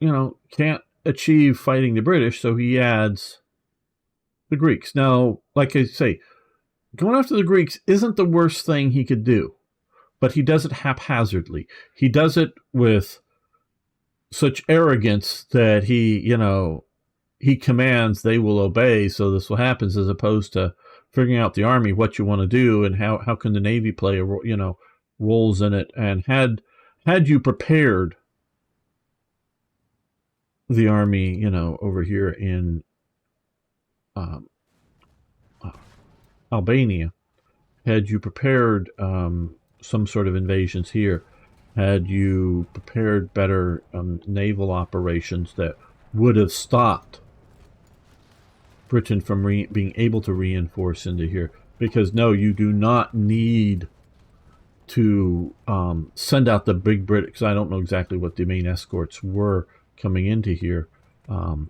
can't achieve fighting the British, so he adds the Greeks. Now, like I say, going after the Greeks isn't the worst thing he could do. but he does it haphazardly. He does it with such arrogance that he commands, they will obey, so this will happen, as opposed to figuring out the Army what you want to do and how can the Navy play roles in it. And had you prepared the Army, over here in Albania, had you prepared some sort of invasions here, had you prepared better naval operations that would have stopped Britain from being able to reinforce into here. Because no, you do not need to send out the big British, because I don't know exactly what the main escorts were coming into here. And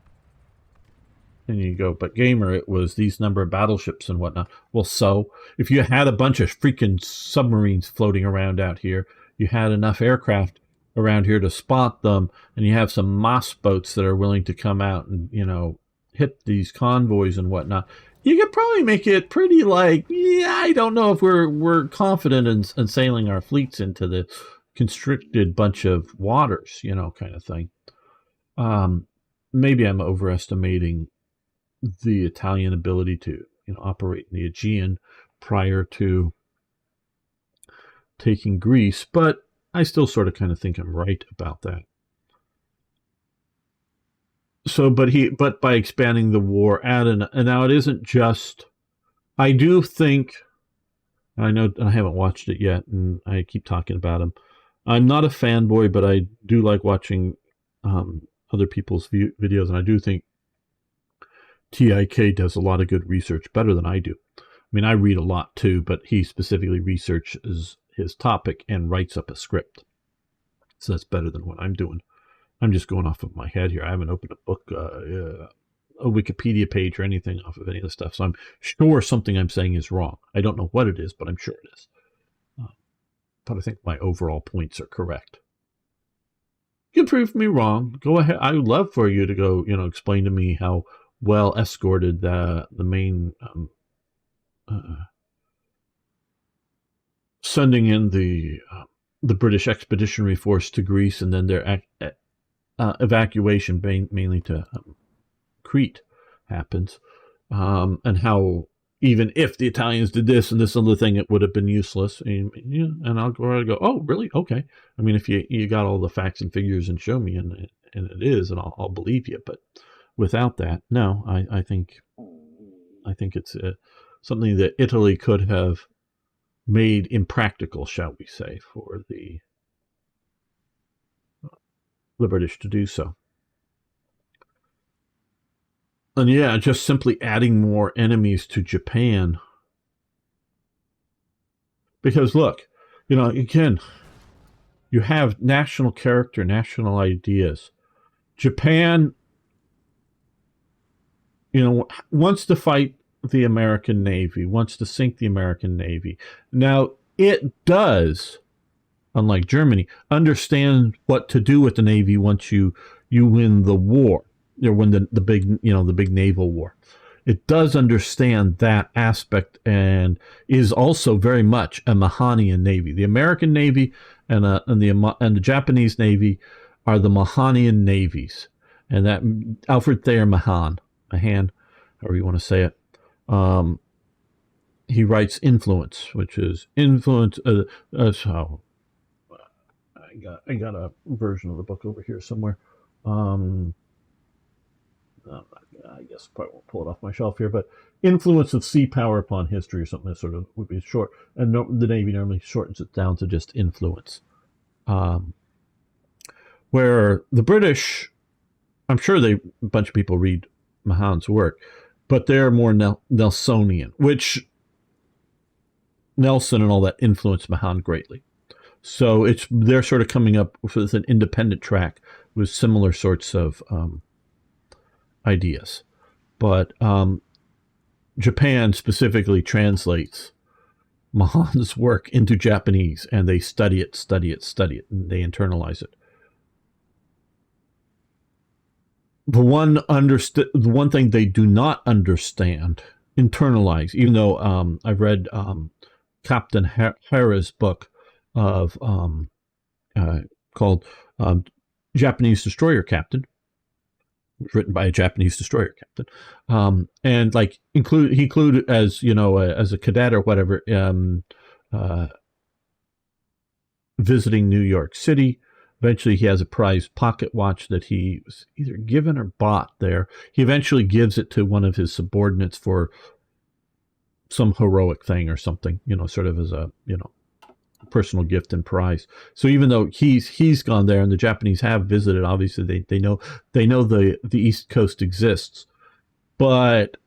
you go, but Gamer, it was these number of battleships and whatnot. Well, so if you had a bunch of freaking submarines floating around out here, you had enough aircraft around here to spot them, and you have some Moss boats that are willing to come out and hit these convoys and whatnot, you could probably make it pretty I don't know if we're confident in sailing our fleets into the constricted bunch of waters, kind of thing. Maybe I'm overestimating the Italian ability to operate in the Aegean prior to taking Greece, but I still sort of kind of think I'm right about that. So, but by expanding the war and now it isn't just, I do think, I know I haven't watched it yet, and I keep talking about him. I'm not a fanboy, but I do like watching other people's videos, and I do think TIK does a lot of good research, better than I do. I mean, I read a lot too, but he specifically researches his topic and writes up a script. So that's better than what I'm doing. I'm just going off of my head here. I haven't opened a book, a Wikipedia page or anything off of any of this stuff. So I'm sure something I'm saying is wrong. I don't know what it is, but I'm sure it is. But I think my overall points are correct. You can prove me wrong. Go ahead. I would love for you to go, explain to me how well escorted the main sending in the British Expeditionary Force to Greece, and then their evacuation mainly to Crete happens, and how even if the Italians did this and this other thing, it would have been useless. And I'll go around and go, oh, really? Okay. I mean, if you got all the facts and figures and show me, and it is, and I'll believe you. But without that, no, I think it's something that Italy could have made impractical, shall we say, for the British to do so. And yeah, just simply adding more enemies to Japan. Because look, again, you have national character, national ideas. Japan, wants to fight the American Navy, wants to sink the American Navy. Now, it does, unlike Germany, understand what to do with the Navy once you win the war, or win the big naval war. It does understand that aspect, and is also very much a Mahanian Navy. The American Navy and the Japanese Navy are the Mahanian navies, and that Alfred Thayer Mahan, however you want to say it. He writes Influence, which is influence. So I got a version of the book over here somewhere. I guess I probably won't pull it off my shelf here, but Influence of Sea Power Upon History, or something that sort of would be short. And the Navy normally shortens it down to just Influence. Where the British, I'm sure a bunch of people read Mahan's work, but they're more Nelsonian, which Nelson and all that influenced Mahan greatly. So they're sort of coming up with an independent track with similar sorts of ideas. But Japan specifically translates Mahan's work into Japanese, and they study it, and they internalize it. The one thing they do not understand, internalize, even though I've read Captain Hara's book, of called Japanese Destroyer Captain. It was written by a Japanese destroyer captain, and like he included as as a cadet or whatever, visiting New York City. Eventually, he has a prized pocket watch that he was either given or bought there. He eventually gives it to one of his subordinates for some heroic thing or something, sort of as a personal gift and prize. So even though he's gone there and the Japanese have visited, obviously they know the East Coast exists, but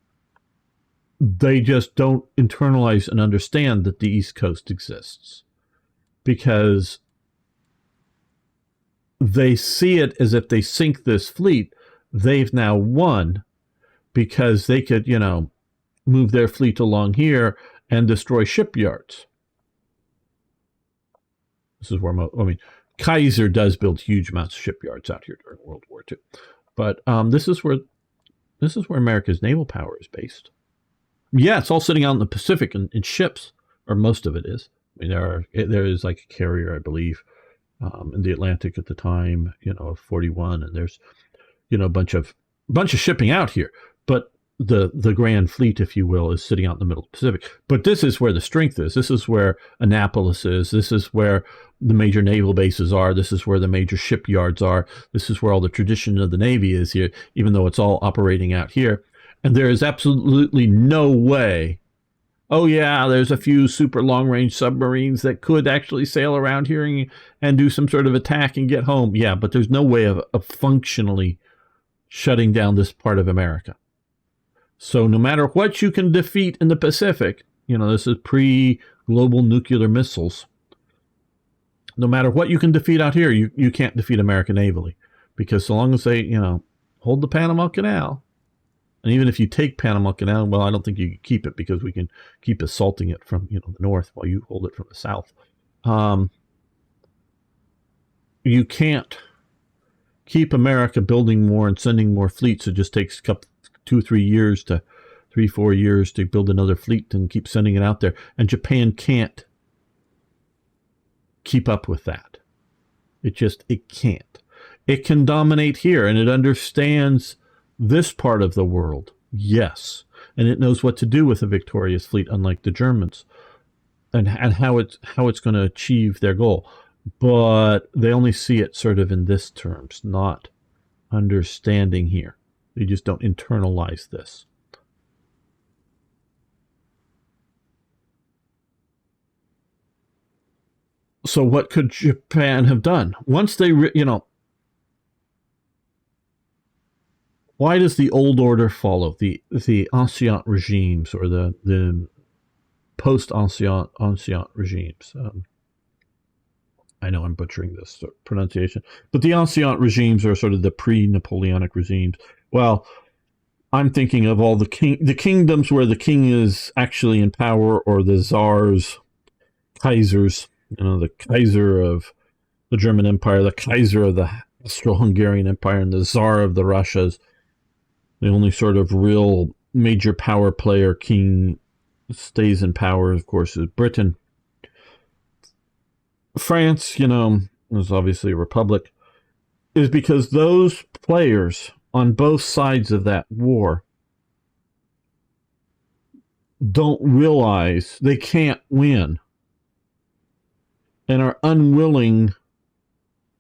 they just don't internalize and understand that the East Coast exists, because they see it as if they sink this fleet, they've now won, because they could move their fleet along here and destroy shipyards. This is where Kaiser does build huge amounts of shipyards out here during World War II, but this is where America's naval power is based. Yeah, it's all sitting out in the Pacific in ships, or most of it is. I mean, there is like a carrier, I believe, in the Atlantic at the time, 41, and there's a bunch of shipping out here, but the Grand Fleet, if you will, is sitting out in the middle of the Pacific. But this is where the strength is. This is where Annapolis is. This is where the major naval bases are. This is where the major shipyards are. This is where all the tradition of the Navy is here, even though it's all operating out here. And there is absolutely no way, oh yeah, there's a few super long-range submarines that could actually sail around here and do some sort of attack and get home. Yeah, but there's no way of functionally shutting down this part of America. So no matter what you can defeat in the Pacific, this is pre-global nuclear missiles. No matter what you can defeat out here, you can't defeat America navally, because so long as they, hold the Panama Canal, and even if you take Panama Canal, well, I don't think you can keep it, because we can keep assaulting it from, the north while you hold it from the south. You can't keep America building more and sending more fleets. It just takes 4 years to build another fleet and keep sending it out there. And Japan can't keep up with that. It can't. It can dominate here, and it understands this part of the world, yes. And it knows what to do with a victorious fleet, unlike the Germans, and how it's going to achieve their goal. But they only see it sort of in this terms, not understanding here. They just don't internalize this. So what could Japan have done? Once they, why does the old order follow? The ancient regimes, or the post-ancient regimes. I know I'm butchering this pronunciation, but the ancient regimes are sort of the pre-Napoleonic regimes. Well, I'm thinking of all the kingdoms where the king is actually in power, or the czars, Kaisers, the Kaiser of the German Empire, the Kaiser of the Austro-Hungarian Empire, and the Tsar of the Russias. The only sort of real major power player king stays in power, of course, is Britain. France, is obviously a republic, is because those players on both sides of that war don't realize they can't win and are unwilling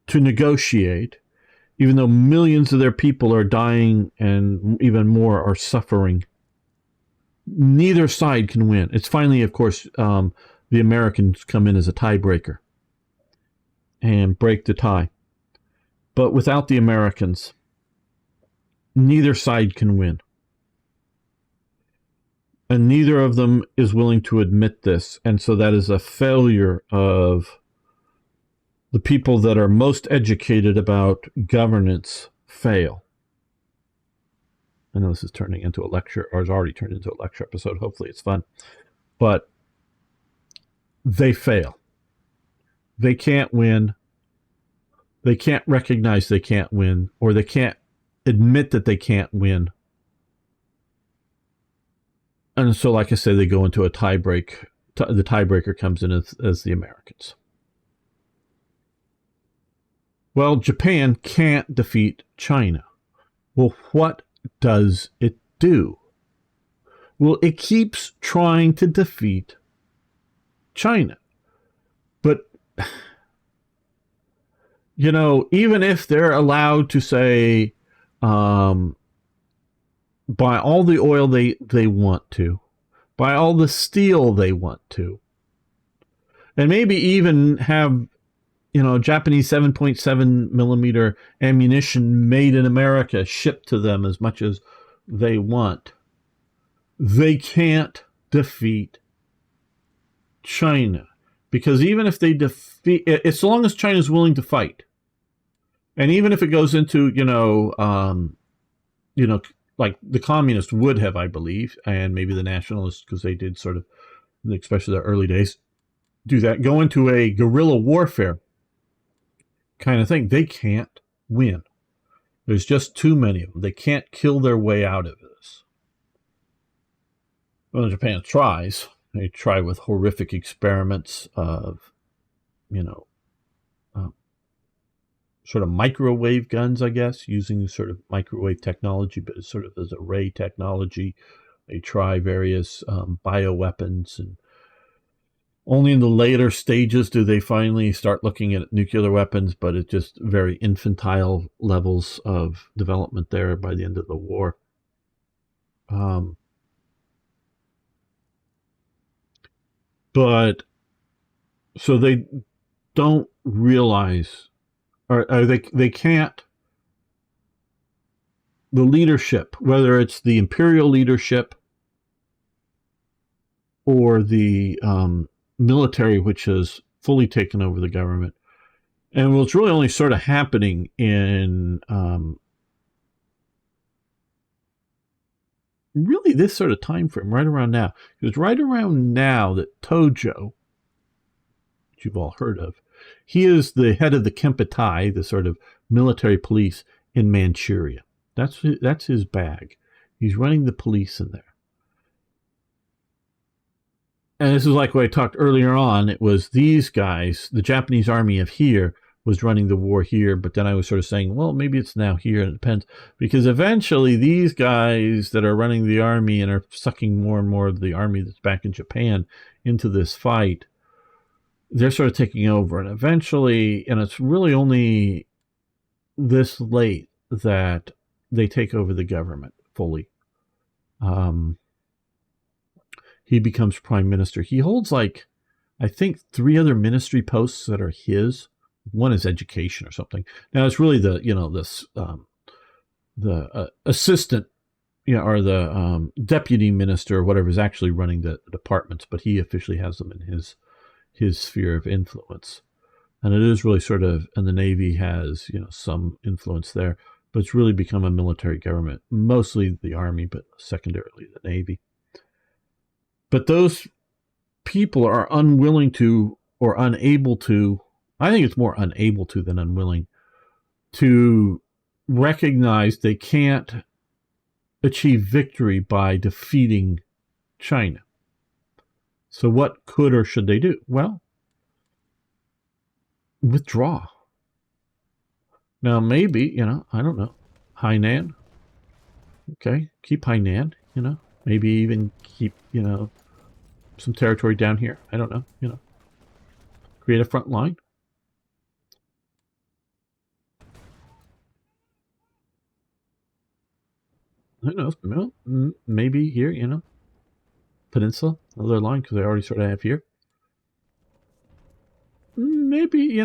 to negotiate, even though millions of their people are dying and even more are suffering. Neither side can win. It's finally, of course, the Americans come in as a tiebreaker and break the tie. But without the Americans, neither side can win. And neither of them is willing to admit this. And so that is a failure of the people that are most educated about governance fail. I know this is turning into a lecture, or has already turned into a lecture episode. Hopefully it's fun. But they fail. They can't win. They can't recognize they can't win, or they can't admit that they can't win. And so, like I said, they go into a tiebreak. The tiebreaker comes in as the Americans. Well, Japan can't defeat China. Well, what does it do? Well, it keeps trying to defeat China. But, even if they're allowed to say, buy all the oil they want to, buy all the steel they want to, and maybe even have Japanese 7.7 millimeter ammunition made in America shipped to them as much as they want, they can't defeat China. Because even if they defeat, as long as China's willing to fight, and even if it goes into, like the communists would have, I believe, and maybe the nationalists, because they did sort of, especially the early days, do that, go into a guerrilla warfare kind of thing, they can't win. There's just too many of them. They can't kill their way out of this. Well, Japan tries. They try with horrific experiments of, sort of microwave guns, I guess, using sort of microwave technology, but it's sort of as a ray technology. They try various bioweapons, and only in the later stages do they finally start looking at nuclear weapons, but it's just very infantile levels of development there by the end of the war. But so they don't realize, or they can't, the leadership, whether it's the imperial leadership or the military, which has fully taken over the government. And what's really only sort of happening in really this sort of time frame, right around now. It was right around now that Tojo, which you've all heard of, he is the head of the Kempeitai, the sort of military police in Manchuria. That's his bag. He's running the police in there. And this is like what I talked earlier on. It was these guys, the Japanese army of here was running the war here, but then I was sort of saying, well, maybe it's now here, and it depends. Because eventually these guys that are running the army and are sucking more and more of the army that's back in Japan into this fight, they're sort of taking over. And eventually, and it's really only this late that they take over the government fully. He becomes prime minister. He holds I think 3 other ministry posts that are his. One is education or something. Now it's really the assistant, or the deputy minister or whatever is actually running the departments, but he officially has them in his sphere of influence. And it is really sort of, and the Navy has some influence there, but it's really become a military government, mostly the Army, but secondarily the Navy. But those people are unwilling to, or unable to, I think it's more unable to than unwilling, to recognize they can't achieve victory by defeating China. So what could or should they do? Well, withdraw. Now maybe, I don't know, Hainan. Okay, keep Hainan, maybe even keep, some territory down here. I don't know, create a front line. Who knows? Maybe here, peninsula, another line, because I already sort of have here. Maybe,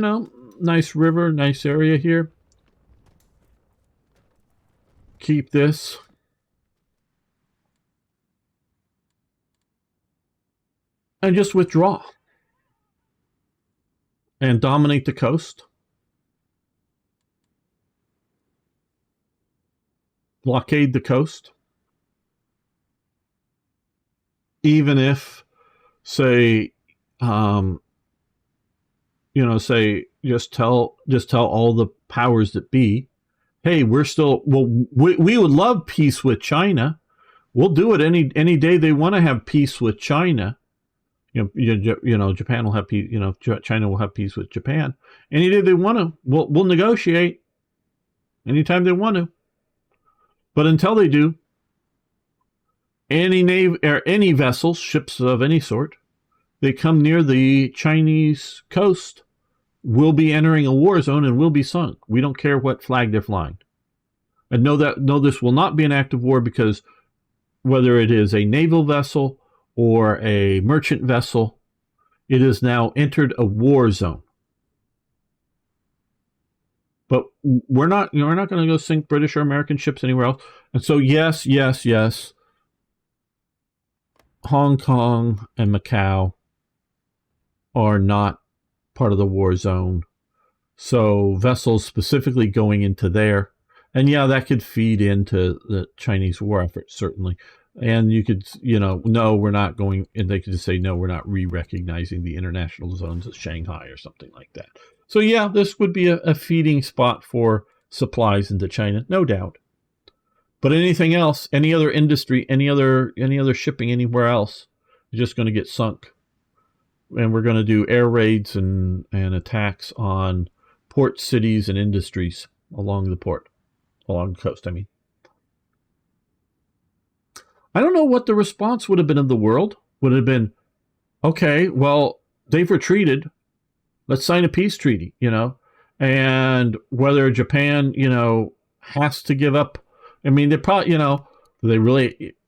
nice river, nice area here. Keep this. And just withdraw. And dominate the coast. Blockade the coast. Even if, say, say just tell all the powers that be, hey, we would love peace with China. We'll do it any day they want to have peace with China. Japan will have peace. China will have peace with Japan any day they want to. We'll negotiate anytime they want to. But until they do, any navy or any vessels, ships of any sort, they come near the Chinese coast will be entering a war zone and will be sunk. We don't care what flag they're flying. And know this will not be an act of war, because whether it is a naval vessel or a merchant vessel, it has now entered a war zone. But we're not going to go sink British or American ships anywhere else. And so yes, Hong Kong and Macau are not part of the war zone. So vessels specifically going into there, and yeah, that could feed into the Chinese war effort, certainly. And you could, no, we're not going, and they could just say, no, we're not re-recognizing the international zones of Shanghai or something like that. So yeah, this would be a feeding spot for supplies into China, no doubt. But anything else, any other industry, any other shipping anywhere else, is just going to get sunk. And we're going to do air raids and attacks on port cities and industries along the coast, I mean. I don't know what the response would have been of the world. Would it have been, okay, well, they've retreated. Let's sign a peace treaty, and whether Japan, has to give up. I mean, they probably,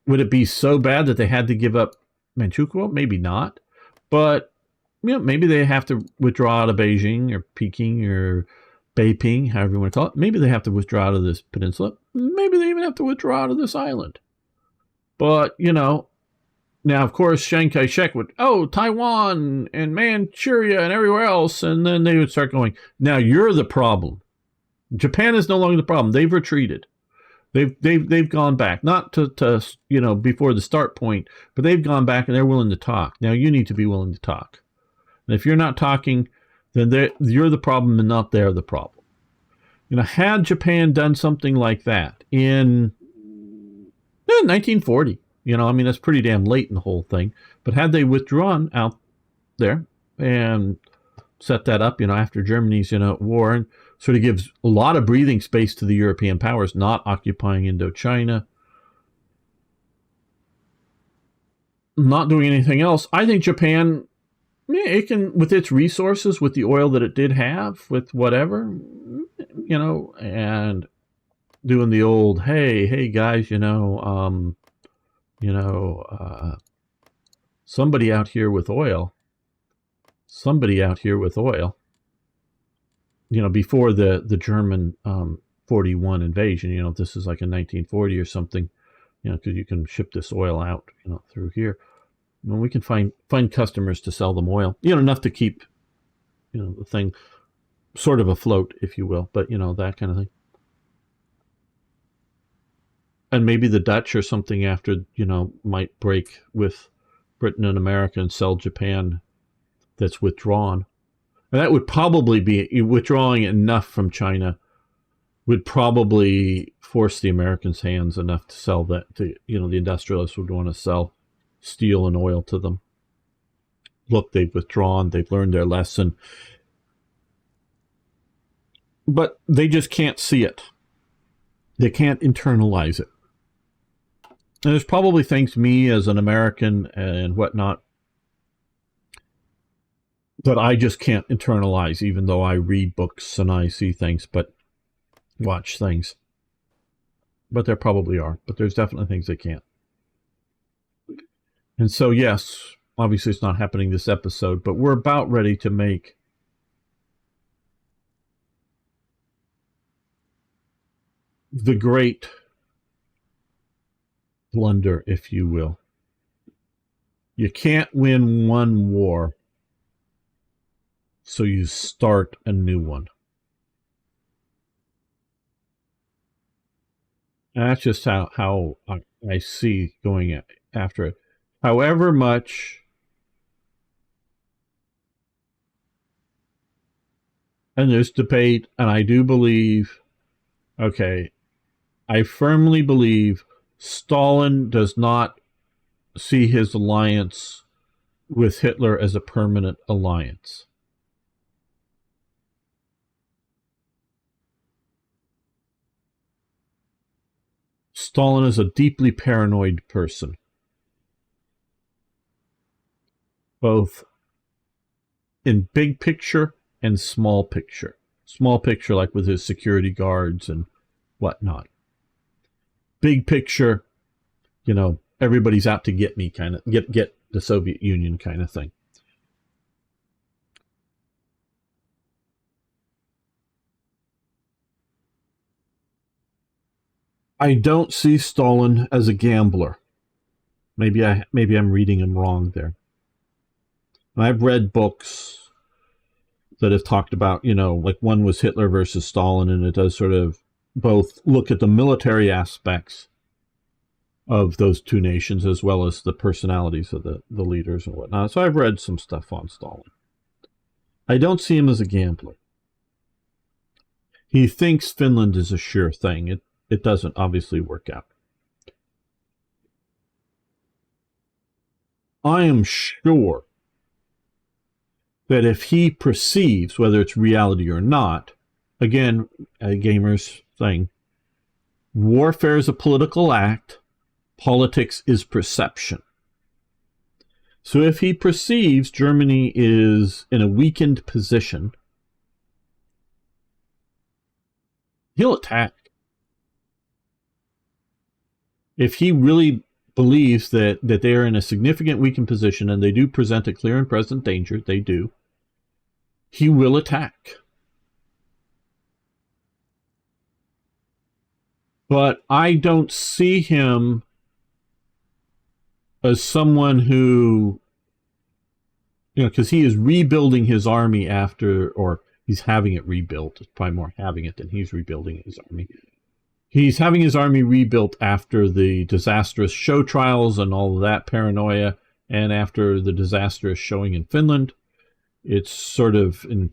would it be so bad that they had to give up Manchukuo? Maybe not. But, maybe they have to withdraw out of Beijing or Peking or Beiping, however you want to call it. Maybe they have to withdraw out of this peninsula. Maybe they even have to withdraw out of this island. But, now, of course, Chiang Kai-shek would, Taiwan and Manchuria and everywhere else. And then they would start going, now you're the problem. Japan is no longer the problem. They've retreated. They've gone back, not to before the start point, but they've gone back and they're willing to talk. Now you need to be willing to talk. And if you're not talking, then you're the problem and not they're the problem. Had Japan done something like that in 1940, that's pretty damn late in the whole thing. But had they withdrawn out there and set that up, after Germany's, war, and sort of gives a lot of breathing space to the European powers not occupying Indochina, not doing anything else. I think Japan, it can, with its resources, with the oil that it did have, with whatever, and doing the old, hey guys, somebody out here with oil, before the German 41 invasion, this is like in 1940 or something, because you can ship this oil out, through here. Well, we can find customers to sell them oil, enough to keep, the thing sort of afloat, if you will, but, that kind of thing. And maybe the Dutch or something after, might break with Britain and America and sell Japan that's withdrawn. And that would probably be, withdrawing enough from China would probably force the Americans' hands enough to sell that to, the industrialists would want to sell steel and oil to them. Look, they've withdrawn, they've learned their lesson. But they just can't see it. They can't internalize it. And there's probably things me as an American and whatnot that I just can't internalize, even though I read books and I see things, but watch things. But there probably are. But there's definitely things they can't. And so, yes, obviously it's not happening this episode, but we're about ready to make the great blunder, if you will. You can't win one war, so you start a new one. And that's just how I see going after it. However much, and there's debate, and I do believe, I firmly believe Stalin does not see his alliance with Hitler as a permanent alliance. Stalin is a deeply paranoid person, both in big picture and small picture. Small picture, like with his security guards and whatnot. Big picture, everybody's out to get me, kind of get the Soviet Union kind of thing. I don't see Stalin as a gambler. Maybe I'm reading him wrong there. And I've read books that have talked about, like one was Hitler versus Stalin, and it does sort of both look at the military aspects of those two nations as well as the personalities of the leaders and whatnot. So I've read some stuff on Stalin. I don't see him as a gambler. He thinks Finland is a sure thing. It doesn't obviously work out. I am sure that if he perceives, whether it's reality or not, again, a gamer's thing, warfare is a political act, politics is perception. So if he perceives Germany is in a weakened position, he'll attack. If he really believes that they are in a significant weakened position and they do present a clear and present danger, they do, he will attack. But I don't see him as someone who, because he is rebuilding his army after, or he's having it rebuilt. It's probably more having it than he's rebuilding his army. He's having his army rebuilt after the disastrous show trials and all of that paranoia, and after the disastrous showing in Finland. It's sort of in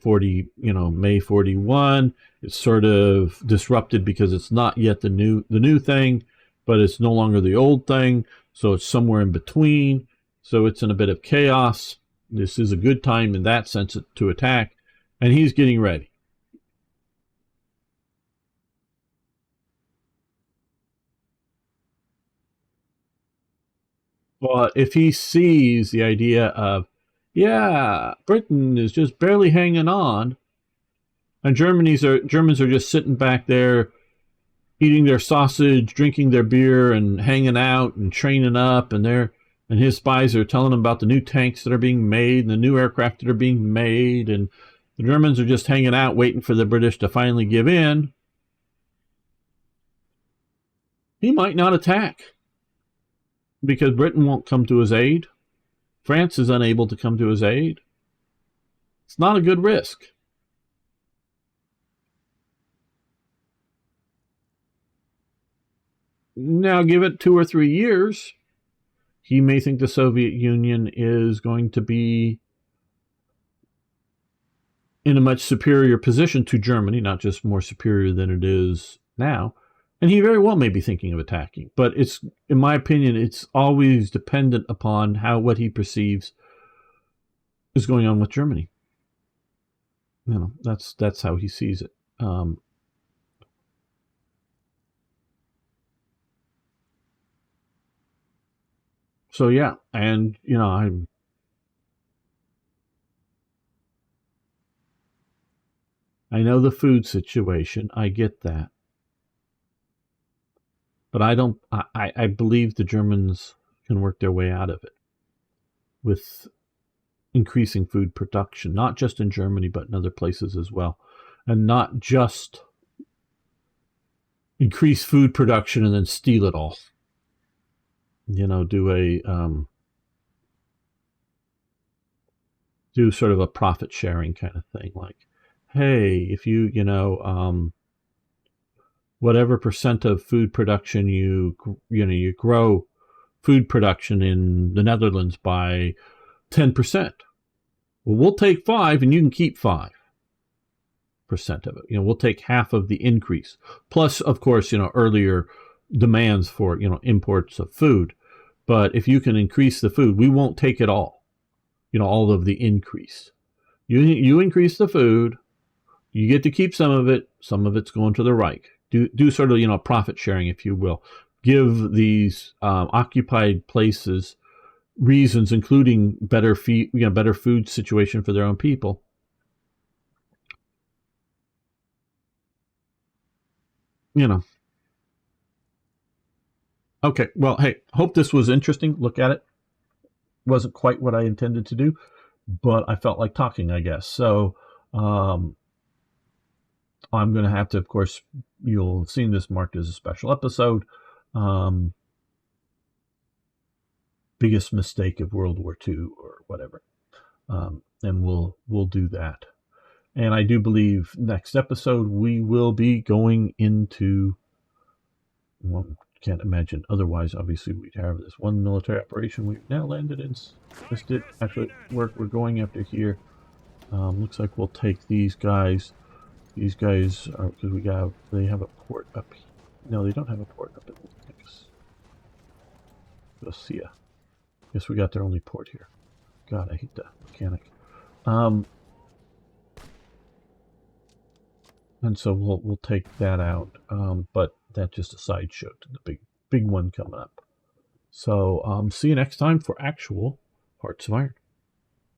May 41. It's sort of disrupted because it's not yet the new thing, but it's no longer the old thing. So it's somewhere in between. So it's in a bit of chaos. This is a good time in that sense to attack, and he's getting ready. But if he sees the idea of, Britain is just barely hanging on, and Germans are just sitting back there eating their sausage, drinking their beer, and hanging out and training up, and his spies are telling him about the new tanks that are being made and the new aircraft that are being made, and the Germans are just hanging out waiting for the British to finally give in, he might not attack because Britain won't come to his aid. France is unable to come to his aid. It's not a good risk. Now, give it 2 or 3 years, he may think the Soviet Union is going to be in a much superior position to Germany, not just more superior than it is now. And he very well may be thinking of attacking. But in my opinion, it's always dependent upon what he perceives is going on with Germany. That's how he sees it. So yeah, and I know the food situation. I get that. But I believe the Germans can work their way out of it with increasing food production, not just in Germany, but in other places as well. And not just increase food production and then steal it all. Do sort of a profit sharing kind of thing. Like, hey, if you whatever percent of food production you grow food production in the Netherlands by 10%. Well, we'll take 5 and you can keep 5% of it. We'll take half of the increase. Plus, of course, earlier demands for, imports of food. But if you can increase the food, we won't take it all. all of the increase. You increase the food, you get to keep some of it. Some of it's going to the Reich. Do sort of profit sharing, if you will. Give these occupied places reasons, including better food situation for their own people. Okay, well, hey, hope this was interesting. Look at it. Wasn't quite what I intended to do, but I felt like talking, I guess. So I'm going to have to, of course, you'll have seen this marked as a special episode. Biggest mistake of World War II or whatever. And we'll do that. And I do believe next episode we will be going into, well, can't imagine otherwise. Obviously, we'd have this one military operation we've now landed in. This did actually work. We're going after here. Looks like we'll take these guys. These guys are, because they have a port up here. No, they don't have a port up in Lucia. Guess we got their only port here. God, I hate the mechanic. And so we'll take that out. But that's just a sideshow to the big one coming up. So see you next time for actual Hearts of Iron.